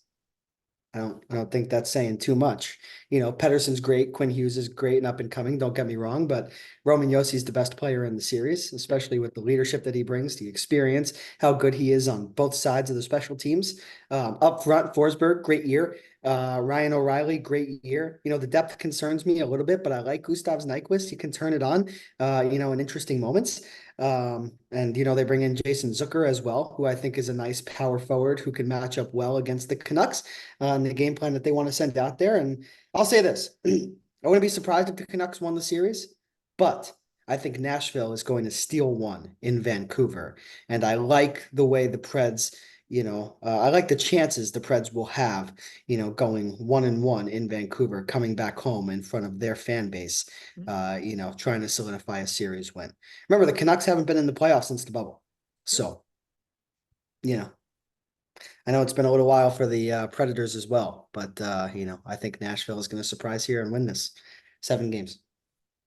I don't think that's saying too much. Pedersen's great, Quinn Hughes is great and up and coming, don't get me wrong, but Roman Josi is the best player in the series, especially with the leadership that he brings, the experience, how good he is on both sides of the special teams. Up front, Forsberg, great year. Ryan O'Reilly, great year. The depth concerns me a little bit, but I like Gustav Nyquist. He can turn it on, in interesting moments. And they bring in Jason Zucker as well, who I think is a nice power forward who can match up well against the Canucks on the game plan that they want to send out there. And I'll say this, I wouldn't be surprised if the Canucks won the series, but I think Nashville is going to steal one in Vancouver. And I like the way the Preds, I like the chances the Preds will have, going 1-1 in Vancouver, coming back home in front of their fan base, trying to solidify a series win. Remember, the Canucks haven't been in the playoffs since the bubble. So, I know it's been a little while for the Predators as well, but I think Nashville is going to surprise here and win this 7 games.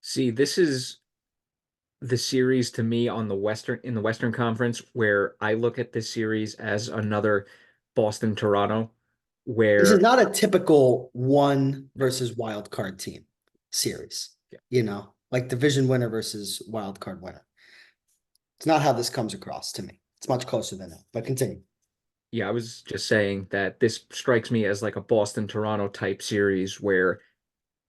See, this is the series to me in the Western Conference where I look at this series as another Boston Toronto This is where not a typical one versus wild card team series, yeah, like division winner versus wild card winner. It's not how this comes across to me. It's much closer than that, but continue. yeah, I was just saying that this strikes me as like a Boston Toronto type series where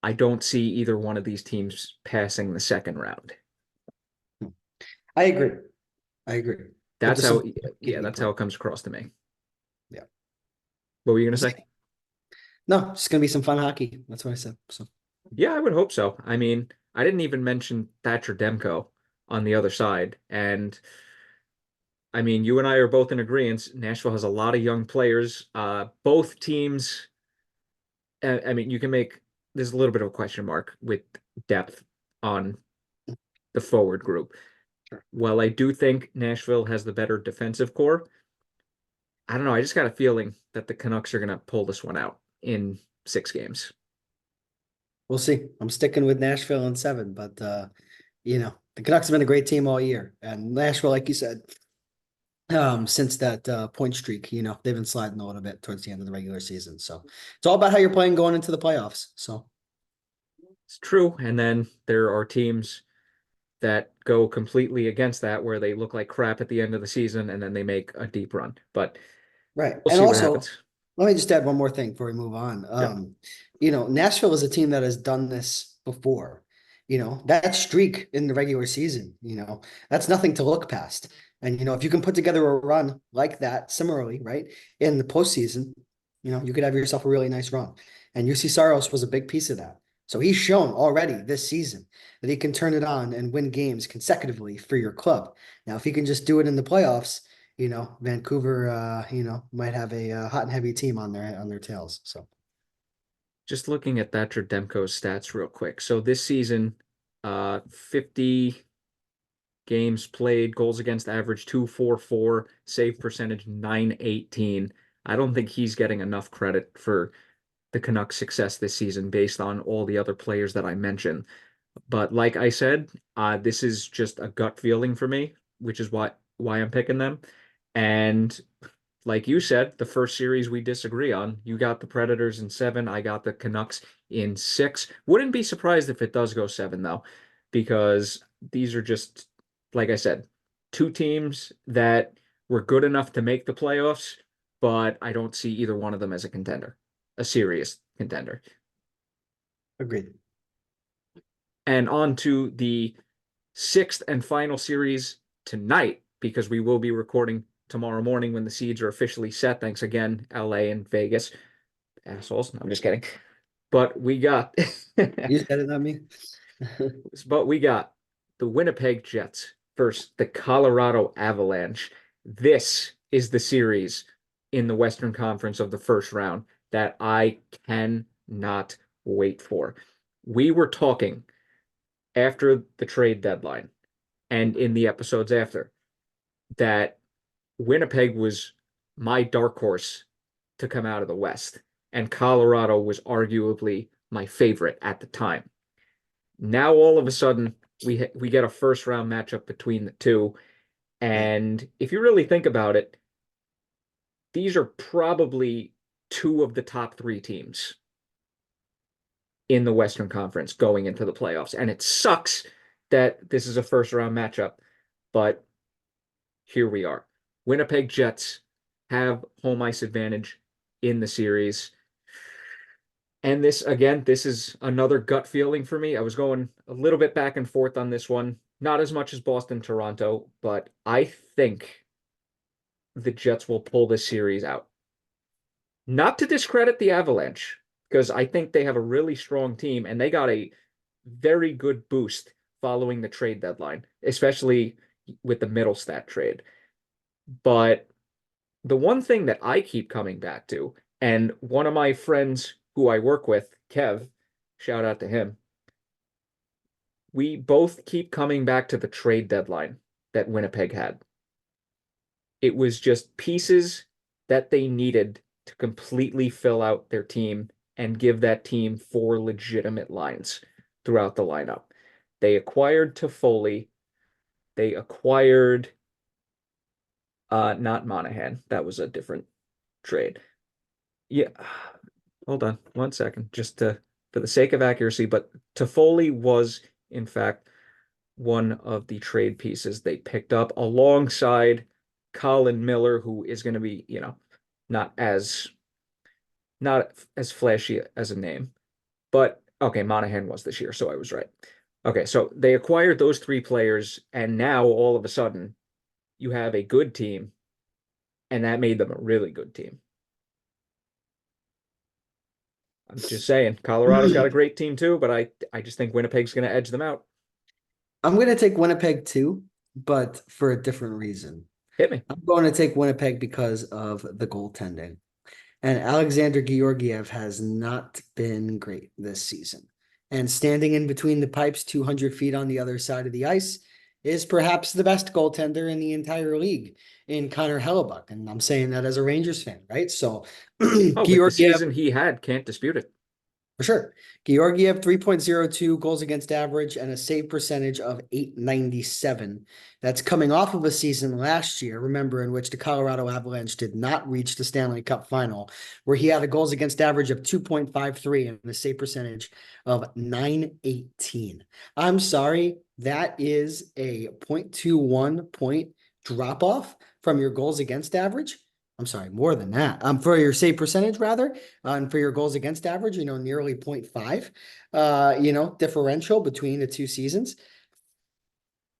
I don't see either one of these teams passing the second round. I agree. I agree. But That's this will how, be yeah, game that's how plan. it comes across to me. Yeah. What were you gonna We'll say? see. No, it's gonna be some fun hockey. That's what I said. So Yeah, I would hope so. I mean, I didn't even mention Thatcher Demko on the other side. And I mean, you and I are both in agreement. Nashville has a lot of young players. Both teams, I mean, you can make there's a little bit of a question mark with depth on the forward group. sure. While I do think Nashville has the better defensive core, I don't know. I just got a feeling that the Canucks are going to pull this one out in 6 games. We'll see. I'm sticking with Nashville in 7, but the Canucks have been a great team all year. And Nashville, like you said, since that point streak, they've been sliding a little bit towards the end of the regular season. So it's all about how you're playing going into the playoffs. So It's true. And then there are teams that go completely against that, where they look like crap at the end of the season and then they make a deep run. But right. we'll And see what also, happens. let me just add one more thing before we move on. Yep. Nashville is a team that has done this before. That streak in the regular season, that's nothing to look past. And if you can put together a run like that, similarly, right, in the postseason, you could have yourself a really nice run. And UC Saros was a big piece of that. So he's shown already this season that he can turn it on and win games consecutively for your club. Now, if he can just do it in the playoffs, Vancouver, might have a hot and heavy team on their tails. So Just looking at Thatcher Demko's stats real quick. So this season, 50 games played, goals against average 244, save percentage 918. I don't think he's getting enough credit for the Canucks' success this season based on all the other players that I mentioned. But like I said, this is just a gut feeling for me, which is why I'm picking them. And like you said, the first series we disagree on, you got the Predators in 7, I got the Canucks in 6. Wouldn't be surprised if it does go 7 though, because these are just, like I said, two teams that were good enough to make the playoffs, but I don't see either one of them as a contender, a serious contender. agreed. And on to the sixth and final series tonight, because we will be recording tomorrow morning when the seeds are officially set. Thanks again, LA and Vegas. Assholes. No, I'm just kidding. but we got You said it, not me. but we got the Winnipeg Jets versus the Colorado Avalanche. This is the series in the Western Conference of the first round that I cannot wait for. We were talking after the trade deadline and in the episodes after that Winnipeg was my dark horse to come out of the West, and Colorado was arguably my favorite at the time. Now all of a sudden we get a first round matchup between the two, and if you really think about it, these are probably two of the top three teams in the Western Conference going into the playoffs. And it sucks that this is a first round matchup, but here we are. Winnipeg Jets have home ice advantage in the series. And this, again, this is another gut feeling for me. I was going a little bit back and forth on this one, not as much as Boston, Toronto, but I think the Jets will pull this series out. Not to discredit the Avalanche, because I think they have a really strong team and they got a very good boost following the trade deadline, especially with the Middlestat trade. But the one thing that I keep coming back to, and one of my friends who I work with, Kev, shout out to him, we both keep coming back to the trade deadline that Winnipeg had. It was just pieces that they needed to completely fill out their team and give that team four legitimate lines throughout the lineup. They acquired Toffoli. They acquired not Monahan. That was a different trade. Yeah. Hold on one second, just for the sake of accuracy, but Toffoli was in fact one of the trade pieces they picked up alongside Colin Miller, who is going to be, not as not as flashy as a name. But okay, Monahan was this year, so I was right. Okay, so they acquired those three players, and now all of a sudden you have a good team, and that made them a really good team. I'm just saying, Colorado's got a great team too, but I just think Winnipeg's going to edge them out. I'm going to take Winnipeg too, but for a different reason. Hit me. I'm going to take Winnipeg because of the goaltending. And Alexander Georgiev has not been great this season. And standing in between the pipes, 200 feet on the other side of the ice, is perhaps the best goaltender in the entire league in Connor Hellebuck. And I'm saying that as a Rangers fan, right? So Oh, with the Georgiev, season he had, can't dispute it. for sure. Georgiev, 3.02 goals against average and a save percentage of 897. That's coming off of a season last year, remember, in which the Colorado Avalanche did not reach the Stanley Cup final, where he had a goals against average of 2.53 and a save percentage of 918. I'm sorry, that is a 0.21 point drop off from your goals against average. I'm sorry, more than that. For your save percentage, rather, and for your goals against average, nearly 0.5, differential between the two seasons.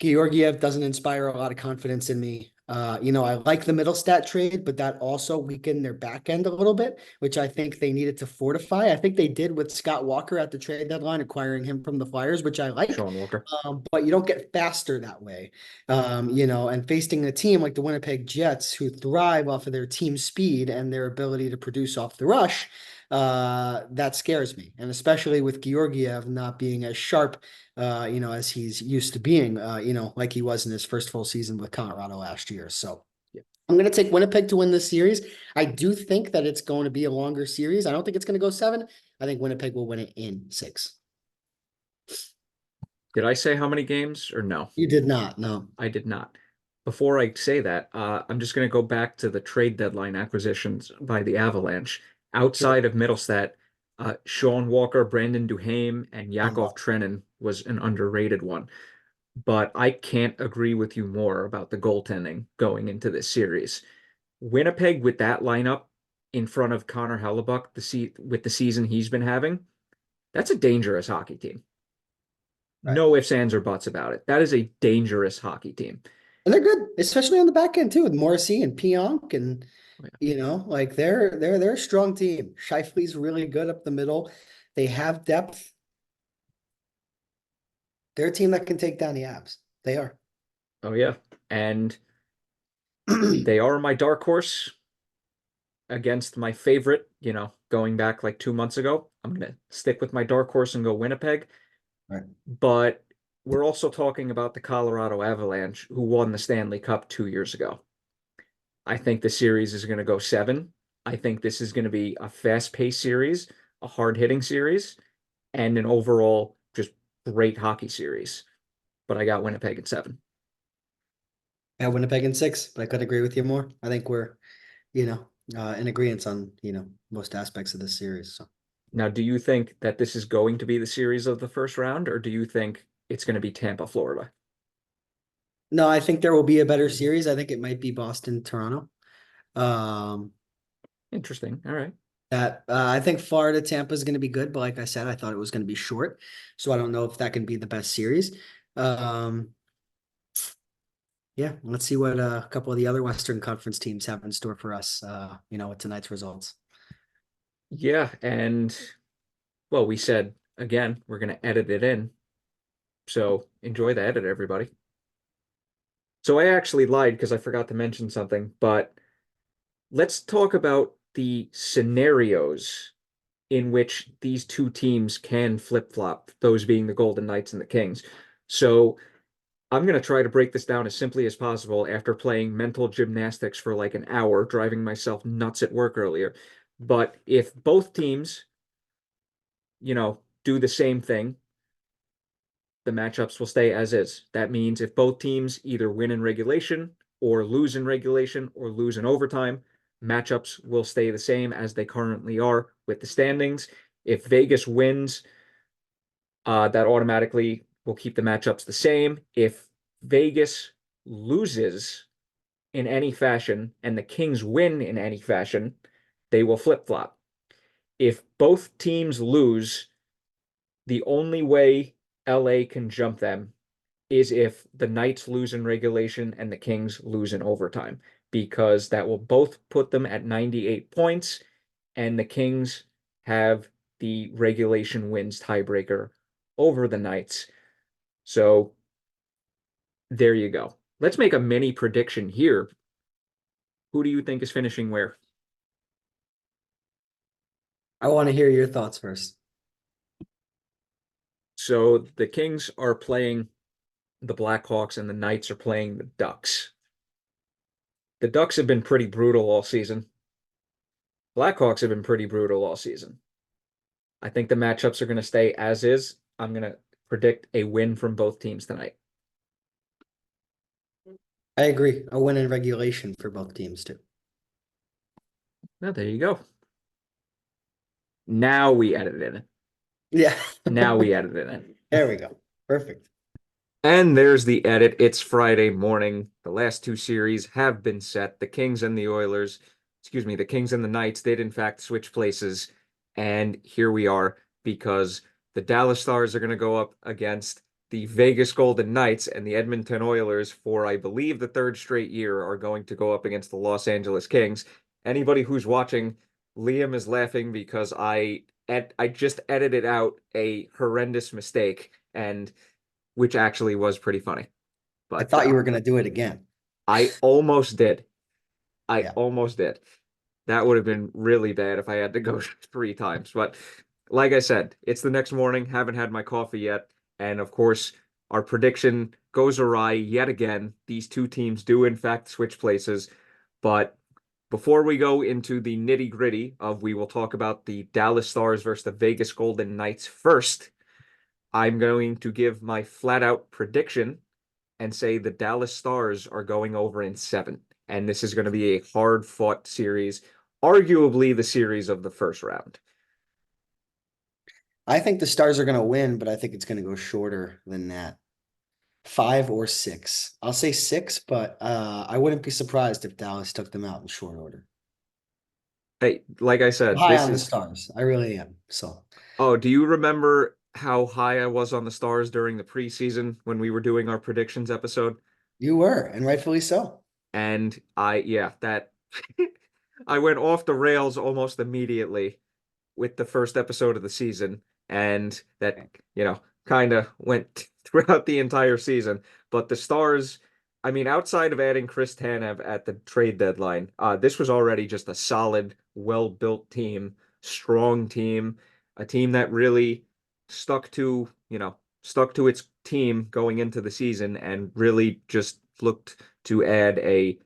Georgiev doesn't inspire a lot of confidence in me. I like the Middlestat trade, but that also weakened their back end a little bit, which I think they needed to fortify. I think they did with Scott Walker at the trade deadline, acquiring him from the Flyers, which I like. Sean Walker. But you don't get faster that way. And facing a team like the Winnipeg Jets, who thrive off of their team speed and their ability to produce off the rush, that scares me. And especially with Georgiev not being as sharp as he's used to being, like he was in his first full season with Colorado last year. So yeah. I'm going to take Winnipeg to win this series. I do think that it's going to be a longer series. I don't think it's going to go 7. I think Winnipeg will win it in 6. Did I say how many games or no? You did not, no. I did not. Before I say that, I'm just going to go back to the trade deadline acquisitions by the Avalanche. Sure. Outside of Middlestat, Sean Walker, Brandon Duhaime, and Yakov Trenin was an underrated one. But I can't agree with you more about the goaltending going into this series. Winnipeg with that lineup in front of Connor Hellebuck, with the season he's been having, that's a dangerous hockey team. Right. No ifs, ands, or buts about it. That is a dangerous hockey team. And they're good, especially on the back end too, with Morrissey and Pionk, and Oh, yeah. they're a strong team. Shifley's really good up the middle. They have depth. They're a team that can take down the Avs. They are. Oh yeah. And they are my dark horse against my favorite, going back like 2 months ago. I'm gonna stick with my dark horse and go Winnipeg. Right. But we're also talking about the Colorado Avalanche, who won the Stanley Cup 2 years ago. I think the series is going to go seven. I think this is going to be a fast-paced series, a hard-hitting series, and an overall just great hockey series. But I got Winnipeg at seven. I have Winnipeg in six, but I could agree with you more. I think we're, in agreement on, most aspects of this series. So Now, do you think that this is going to be the series of the first round, or do you think it's going to be Tampa, Florida? no, I think there will be a better series. I think it might be Boston, Toronto. Um, Interesting. All right. that I think Florida Tampa is going to be good, but like I said, I thought it was going to be short, so I don't know if that can be the best series. Um, yeah, let's see what a couple of the other Western Conference teams have in store for us. With tonight's results. Yeah, and well, we said again, we're going to edit it in. So enjoy the edit, everybody. So I actually lied because I forgot to mention something, but let's talk about the scenarios in which these two teams can flip-flop, those being the Golden Knights and the Kings. So I'm going to try to break this down as simply as possible after playing mental gymnastics for like an hour, driving myself nuts at work earlier. But if both teams, do the same thing, the matchups will stay as is. That means if both teams either win in regulation or lose in regulation or lose in overtime, matchups will stay the same as they currently are with the standings. If Vegas wins, that automatically will keep the matchups the same. If Vegas loses in any fashion and the Kings win in any fashion, they will flip flop. If both teams lose, the only way LA can jump them is if the Knights lose in regulation and the Kings lose in overtime, because that will both put them at 98 points, and the Kings have the regulation wins tiebreaker over the Knights. So there you go. Let's make a mini prediction here. Who do you think is finishing where? I want to hear your thoughts first. So the Kings are playing the Blackhawks and the Knights are playing the Ducks. The Ducks have been pretty brutal all season. Blackhawks have been pretty brutal all season. I think the matchups are going to stay as is. I'm going to predict a win from both teams tonight. I agree. A win in regulation for both teams too. Well, there you go. Now we edit it in. Yeah. Now we edit it in. There we go. Perfect. And there's the edit. It's Friday morning. The last two series have been set. The Kings and the Oilers, the Kings and the Knights did in fact switch places. And here we are because the Dallas Stars are going to go up against the Vegas Golden Knights, and the Edmonton Oilers, for I believe the third straight year, are going to go up against the Los Angeles Kings. Anybody who's watching, Liam is laughing because I just edited out a horrendous mistake, and which actually was pretty funny. I But thought you were going to do it again. I almost did. I Yeah. almost did. That would have been really bad if I had to go 3 times. But like I said, it's the next morning, haven't had my coffee yet. And of course, our prediction goes awry yet again. These two teams do, in fact, switch places. But before we go into the nitty gritty of, we will talk about the Dallas Stars versus the Vegas Golden Knights first. I'm going to give my flat out prediction and say the Dallas Stars are going over in 7. And this is going to be a hard fought series, arguably the series of the first round. I think the Stars are going to win, but I think it's going to go shorter than that. 5 or 6. I'll say 6, but I wouldn't be surprised if Dallas took them out in short order. Hey, like I said, High this on the is. Stars. I really am. So Oh, do you remember how high I was on the Stars during the preseason when we were doing our predictions episode? you were, and rightfully so. And yeah, that I went off the rails almost immediately. with the first episode of the season, and that, kind of went throughout the entire season. But the Stars, I mean, outside of adding Chris Tanev at the trade deadline, this was already just a solid, well-built team, strong team, a team that really stuck to, stuck to its team going into the season and really just looked to add a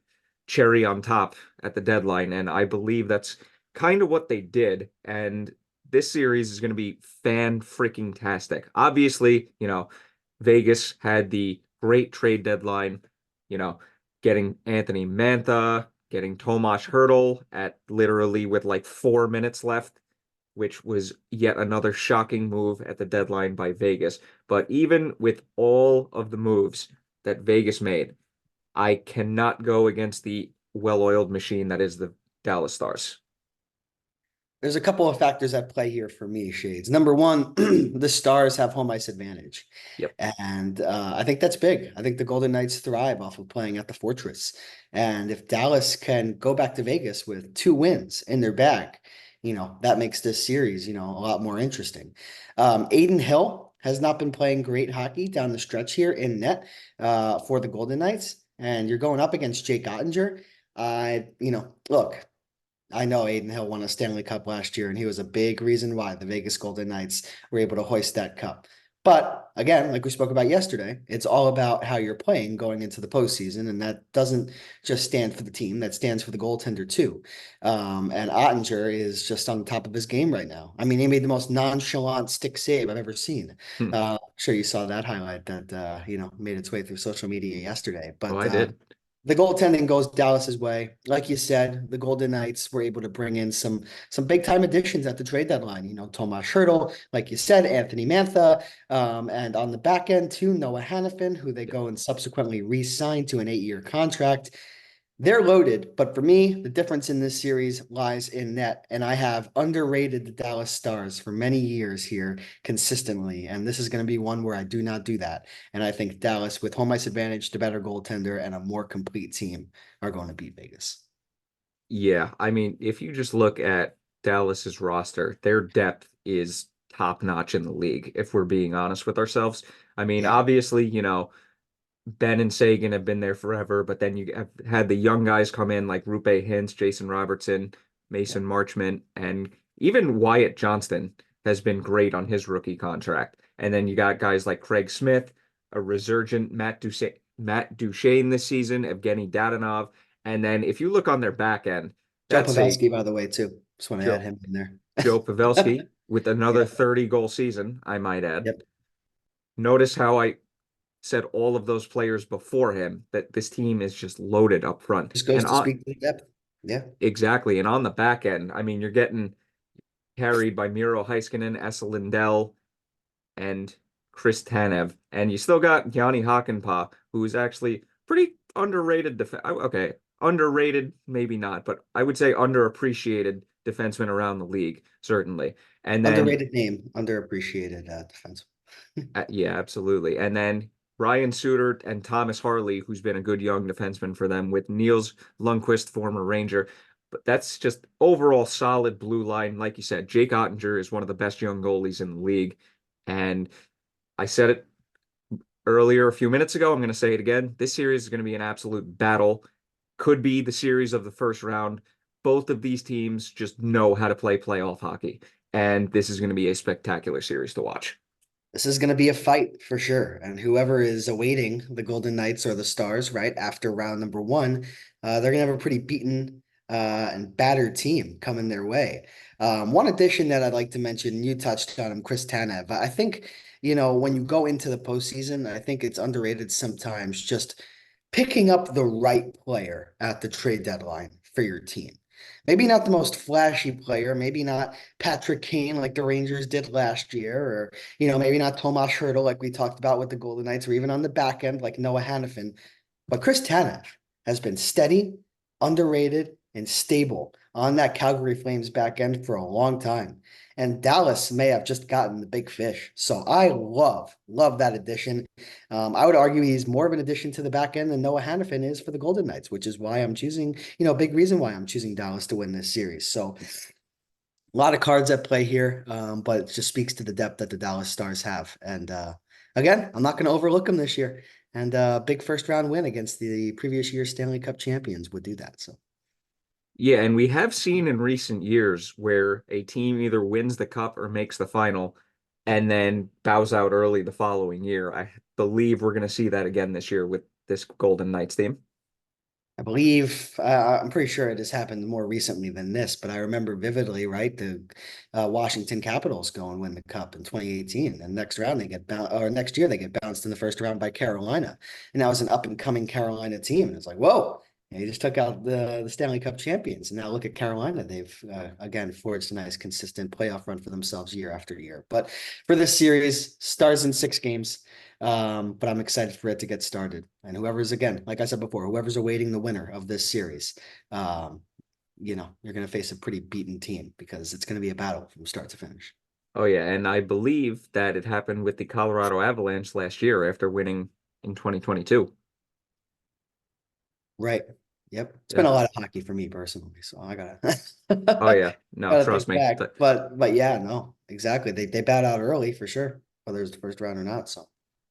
cherry on top at the deadline. And I believe that's kind of what they did. And this series is going to be fan freaking tastic. Obviously, Vegas had the great trade deadline, you know, getting Anthony Mantha, getting Tomas Hertl at literally with like 4 minutes left, which was yet another shocking move at the deadline by Vegas. But even with all of the moves that Vegas made, I cannot go against the well-oiled machine that is the Dallas Stars. There's a couple of factors at play here for me, Shades. Number one, the Stars have home ice advantage. Yep. And I think that's big. I think the Golden Knights thrive off of playing at the Fortress. And if Dallas can go back to Vegas with 2 wins in their bag, that makes this series, a lot more interesting. Aiden Hill has not been playing great hockey down the stretch here in net for the Golden Knights. And you're going up against Jake Ottinger. Look, I know Aiden Hill won a Stanley Cup last year, and he was a big reason why the Vegas Golden Knights were able to hoist that cup. But again, like we spoke about yesterday, it's all about how you're playing going into the postseason, and that doesn't just stand for the team; that stands for the goaltender too. And Ottinger is just on top of his game right now. I mean, he made the most nonchalant stick save I've ever seen. Hmm. I'm sure you saw that highlight that made its way through social media yesterday. Oh, But I did. the goaltending goes Dallas's way. Like you said, the Golden Knights were able to bring in some big time additions at the trade deadline. Tomas Hertl, like you said, Anthony Mantha, and on the back end too, Noah Hannafin, who they go and subsequently re-signed to an 8-year contract. They're loaded, but for me, the difference in this series lies in net, and I have underrated the Dallas Stars for many years here consistently, and this is going to be one where I do not do that. And I think Dallas, with home ice advantage, the better goaltender, and a more complete team, are going to beat Vegas. Yeah, I mean, if you just look at Dallas's roster, their depth is top notch in the league, if we're being honest with ourselves. I mean, Yeah, obviously, Ben and Sagan have been there forever, but then you have had the young guys come in like Rupe Hintz, Jason Robertson, yeah. Mason Marchment, and even Wyatt Johnston has been great on his rookie contract. And then you got guys like Craig Smith, a resurgent Matt Duchene this season, Evgeny Dadonov. And then if you look on their back end, Joe that's a Pavelski, by the way, too. Just want to add Joe him in there. Joe Pavelski with another Yeah. 30 goal season, I might add. Yep. Notice how I said all of those players before him, that this team is just loaded up front. Just goes And to speak to the depth. Yeah. exactly, and on the back end, I mean, you're getting carried by Miro Heiskanen, Esa Lindell, and Chris Tanev, and you still got Yanni Hakanpää, who is actually pretty underrated okay, underrated maybe not, but I would say underappreciated defenseman around the league, certainly. And then Underrated name, underappreciated defense. Yeah, absolutely. And then Ryan Suter and Thomas Harley, who's been a good young defenseman for them, with Niels Lundqvist, former Ranger. But that's just overall solid blue line. Like you said, Jake Ottinger is one of the best young goalies in the league. And I said it earlier a few minutes ago. I'm going to say it again. This series is going to be an absolute battle. Could be the series of the first round. Both of these teams just know how to play playoff hockey. And this is going to be a spectacular series to watch. This is going to be a fight for sure. And whoever is awaiting the Golden Knights or the Stars, right, after round number one, they're going to have a pretty beaten and battered team coming their way. One addition that I'd like to mention, you touched on him, Chris Tanev. I think, when you go into the postseason, I think it's underrated sometimes just picking up the right player at the trade deadline for your team. Maybe not the most flashy player, maybe not Patrick Kane like the Rangers did last year, or maybe not Tomas Hertl like we talked about with the Golden Knights, or even on the back end like Noah Hannafin. But Chris Tanev has been steady, underrated, and stable on that Calgary Flames back end for a long time. And Dallas may have just gotten the big fish. So I love that addition. I would argue he's more of an addition to the back end than Noah Hannafin is for the Golden Knights, which is why I'm choosing, big reason why I'm choosing Dallas to win this series. So A lot of cards at play here, but it just speaks to the depth that the Dallas Stars have. And again, I'm not going to overlook them this year. And big first round win against the previous year's Stanley Cup champions would do that. So Yeah, and we have seen in recent years where a team either wins the cup or makes the final and then bows out early the following year. I believe we're going to see that again this year with this Golden Knights team. I believe I'm pretty sure it has happened more recently than this, but I remember vividly, right? The Washington Capitals go and win the cup in 2018, and next round they get bounced, or next year they get bounced in the first round by Carolina, and that was an up and coming Carolina team, and it's like, whoa, they just took out the Stanley Cup champions, and now look at Carolina. They've again forged a nice consistent playoff run for themselves year after year. But for this series, Stars in 6 games. But I'm excited for it to get started. And whoever's, again, like I said before, whoever's awaiting the winner of this series, um, you're going to face a pretty beaten team because it's going to be a battle from start to finish. Oh yeah, and I believe that it happened with the Colorado Avalanche last year after winning in 2022. Right. Yep. It's been Yeah. a lot of hockey for me personally, so I gotta Oh yeah. No, gotta trust think me. back. But yeah, no, exactly. They bowed out early for sure, whether it's the first round or not. So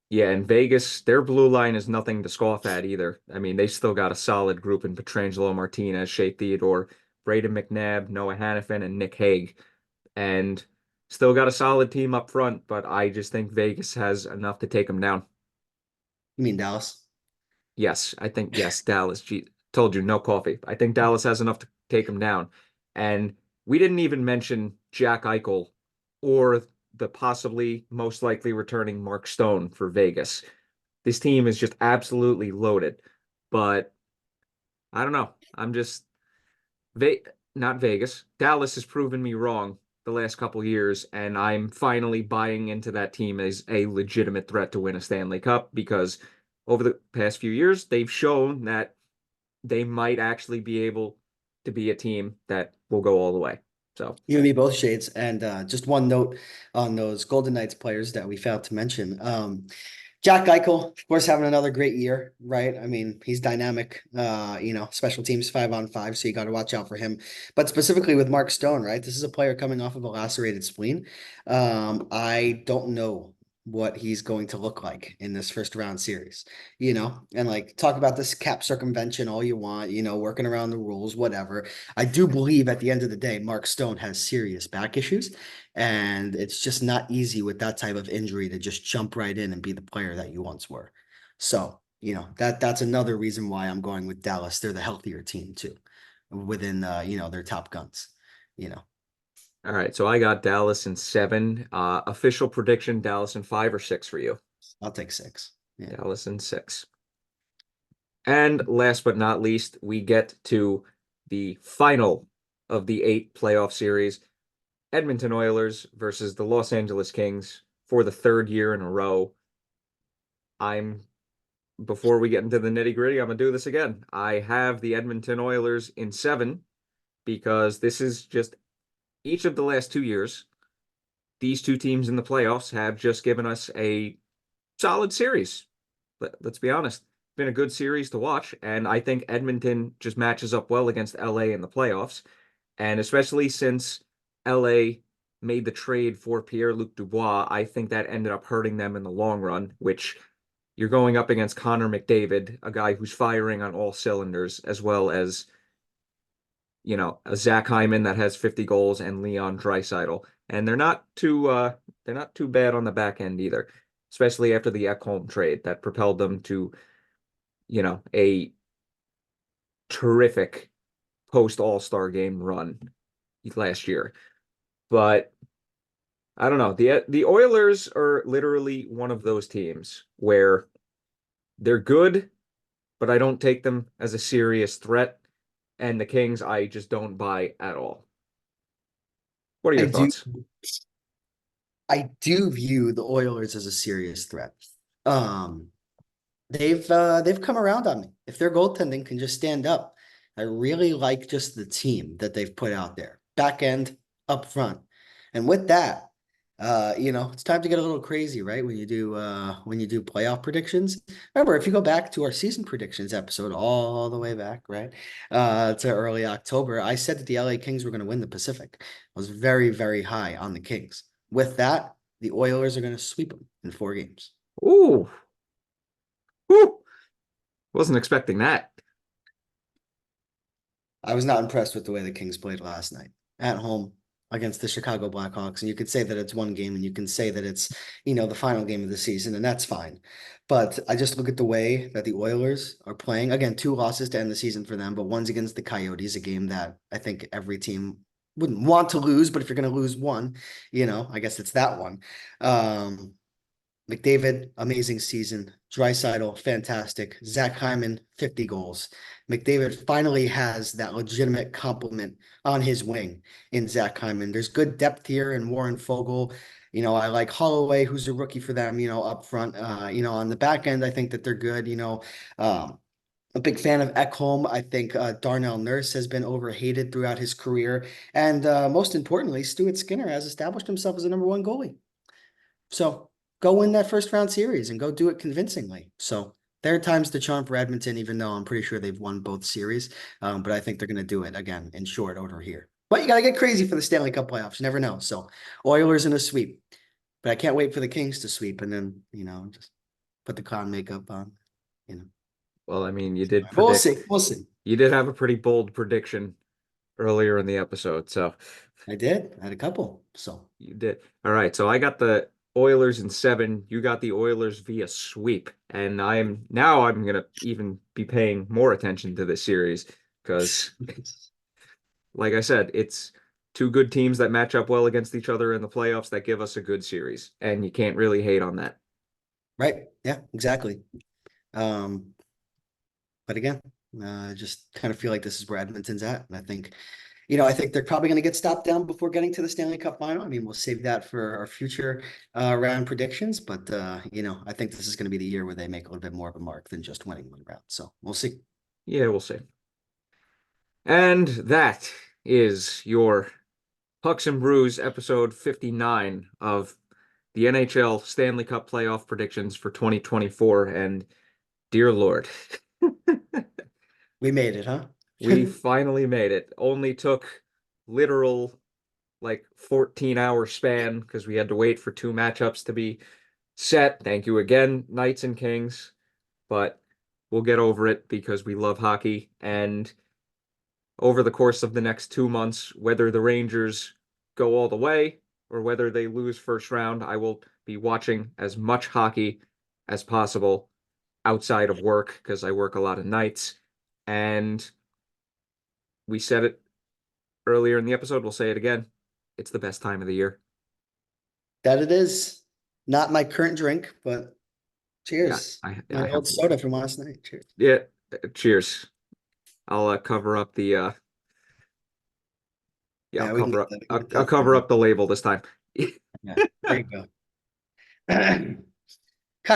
Yeah, and Vegas, their blue line is nothing to scoff at either. I mean, they still got a solid group in Petrangelo Martinez, Shea Theodore, Braden McNabb, Noah Hannafin, and Nick Hague. And still got a solid team up front, but I just think Vegas has enough to take them down. you mean Dallas? Yes, I think, yes, Dallas. Gee, told you, no coffee. I think Dallas has enough to take them down. And we didn't even mention Jack Eichel or the possibly most likely returning Mark Stone for Vegas. This team is just absolutely loaded. But I don't know. I'm just Ve not Vegas. Dallas has proven me wrong the last couple years, and I'm finally buying into that team as a legitimate threat to win a Stanley Cup because over the past few years, they've shown that they might actually be able to be a team that will go all the way. So, You and me both, Shades. And just one note on those Golden Knights players that we failed to mention. Jack Eichel, of course, having another great year, right? I mean, he's dynamic, special teams 5-on-5, so you got to watch out for him. But specifically with Mark Stone, right? This is a player coming off of a lacerated spleen. I don't know what he's going to look like in this first round series, and like talk about this cap circumvention all you want, working around the rules, whatever. I do believe at the end of the day, Mark Stone has serious back issues. And it's just not easy with that type of injury to just jump right in and be the player that you once were. So, that's another reason why I'm going with Dallas. They're the healthier team too, within their top guns, you know. all right. So I got Dallas in 7. Official prediction, Dallas in 5 or 6 for you. I'll take 6. Yeah. Dallas in 6. And last but not least, we get to the final of the 8 playoff series. Edmonton Oilers versus the Los Angeles Kings for the third year in a row. I'm Before we get into the nitty-gritty, I'm gonna do this again. I have the Edmonton Oilers in 7 because this is just each of the last 2 years. These two teams in the playoffs have just given us a solid series. Let's be honest. It's been a good series to watch, and I think Edmonton just matches up well against LA in the playoffs. And especially since LA made the trade for Pierre-Luc Dubois, I think that ended up hurting them in the long run, which you're going up against Connor McDavid, a guy who's firing on all cylinders, as well as, a Zach Hyman that has 50 goals and Leon Draisaitl. And they're not too bad on the back end either, especially after the Ekholm trade that propelled them to, a terrific post All-Star game run last year. But I don't know. The Oilers are literally one of those teams where they're good, but I don't take them as a serious threat. And the Kings, I just don't buy at all. What are I your do thoughts? I do view the Oilers as a serious threat. Um, they've come around on me. If their goaltending can just stand up, I really like just the team that they've put out there, back end, up front, and with that. It's time to get a little crazy, right? When you do playoff predictions. Remember, if you go back to our season predictions episode all the way back, right? To early October, I said that the LA Kings were going to win the Pacific. I was very, very high on the Kings. With that, the Oilers are going to sweep them in 4 games. Ooh, whoo, wasn't expecting that. I was not impressed with the way the Kings played last night at home against the Chicago Blackhawks. And you could say that it's one game and you can say that it's, the final game of the season, and that's fine. But I just look at the way that the Oilers are playing. Again, 2 losses to end the season for them, but one's against the Coyotes, a game that I think every team wouldn't want to lose, but if you're going to lose one, I guess it's that one. Um, McDavid, amazing season. Draisaitl, fantastic. Zach Hyman, 50 goals. McDavid finally has that legitimate compliment on his wing in Zach Hyman. There's good depth here in Warren Fogle. I like Holloway, who's a rookie for them, up front. On the back end, I think that they're good. A big fan of Ekholm. I think Darnell Nurse has been overhated throughout his career. And most importantly, Stuart Skinner has established himself as a number one goalie. So go win that first round series and go do it convincingly. So third time's the charm for Edmonton, even though I'm pretty sure they've won both series. But I think they're going to do it again in short order here. But you got to get crazy for the Stanley Cup playoffs. You never know. So Oilers in a sweep. But I can't wait for the Kings to sweep and then, just put the clown makeup on, you know. Well, I mean, you did But we'll predict, see. We'll see. you did have a pretty bold prediction earlier in the episode, so I did. I had a couple. So you did. All right, so I got the Oilers in 7. You got the Oilers via sweep, and I'm gonna even be paying more attention to this series because, like I said, it's two good teams that match up well against each other in the playoffs that give us a good series, and you can't really hate on that. right. Yeah, exactly. Um, but again, I just kind of feel like this is where Edmonton's at. And I think they're probably going to get stopped down before getting to the Stanley Cup final. I mean, we'll save that for our future round predictions. But, I think this is going to be the year where they make a little bit more of a mark than just winning one round. So we'll see. Yeah, we'll see. And that is your Pucks and Brews episode 59 of the NHL Stanley Cup playoff predictions for 2024. And dear Lord, We made it, huh? we finally made it. Only took literal like 14-hour span because we had to wait for 2 matchups to be set. Thank you again, Knights and Kings. But we'll get over it because we love hockey. And over the course of the next 2 months, whether the Rangers go all the way or whether they lose first round, I will be watching as much hockey as possible outside of work because I work a lot of nights. And we said it earlier in the episode, we'll say it again. It's the best time of the year. That it is. Not my current drink, but Yeah, cheers. I My have old soda from last night. Cheers. yeah, cheers. I'll cover up the yeah, Yeah, we can get that. We can get I'll that cover for up the label this time. Yeah, there you go. Kind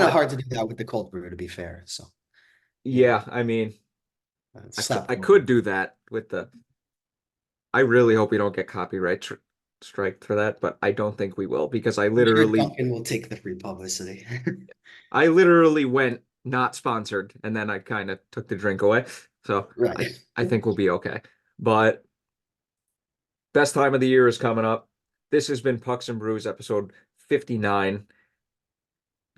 of But hard to do that with the cold brew, to be fair. So, you know, yeah, I mean, slap I the could label. do that with the I really hope we don't get copyright strike for that, but I don't think we will because I'm sure Duncan will take the free publicity. I literally went not sponsored and then I kind of took the drink away. So Right. I think we'll be okay. But best time of the year is coming up. This has been Pucks and Brews episode 59.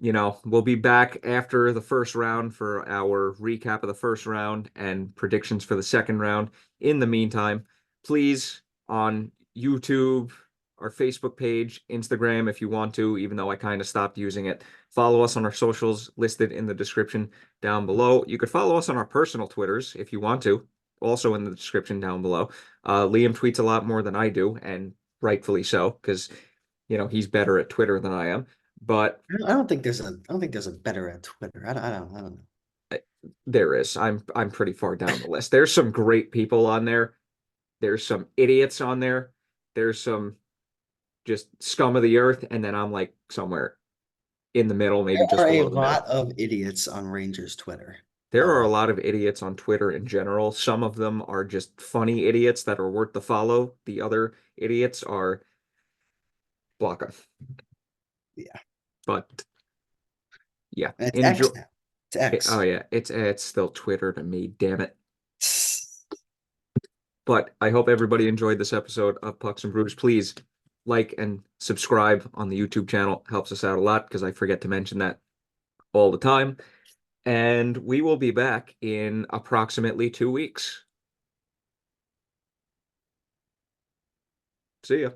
We'll be back after the first round for our recap of the first round and predictions for the second round. In the meantime, please on YouTube, our Facebook page, Instagram, if you want to, even though I kind of stopped using it, follow us on our socials listed in the description down below. You could follow us on our personal Twitters if you want to, also in the description down below. Liam tweets a lot more than I do, and rightfully so, because, he's better at Twitter than I am. But I don't think there's a better at Twitter. I don't know. there is. I'm pretty far down the list. There's some great people on there. There's some idiots on there. There's some just scum of the earth, and then I'm like somewhere in the middle, maybe There just are a below the middle. lot of idiots on Rangers Twitter. There A are a lot. lot of idiots on Twitter in general. Some of them are just funny idiots that are worth the follow. The other idiots are block them. Yeah. But yeah, And it's enjoy. X now. It's X. Oh yeah, it's still Twitter to me, damn it. But I hope everybody enjoyed this episode of Pucks and Brews. Please like and subscribe on the YouTube channel. Helps us out a lot because I forget to mention that all the time. And we will be back in approximately 2 weeks. See ya.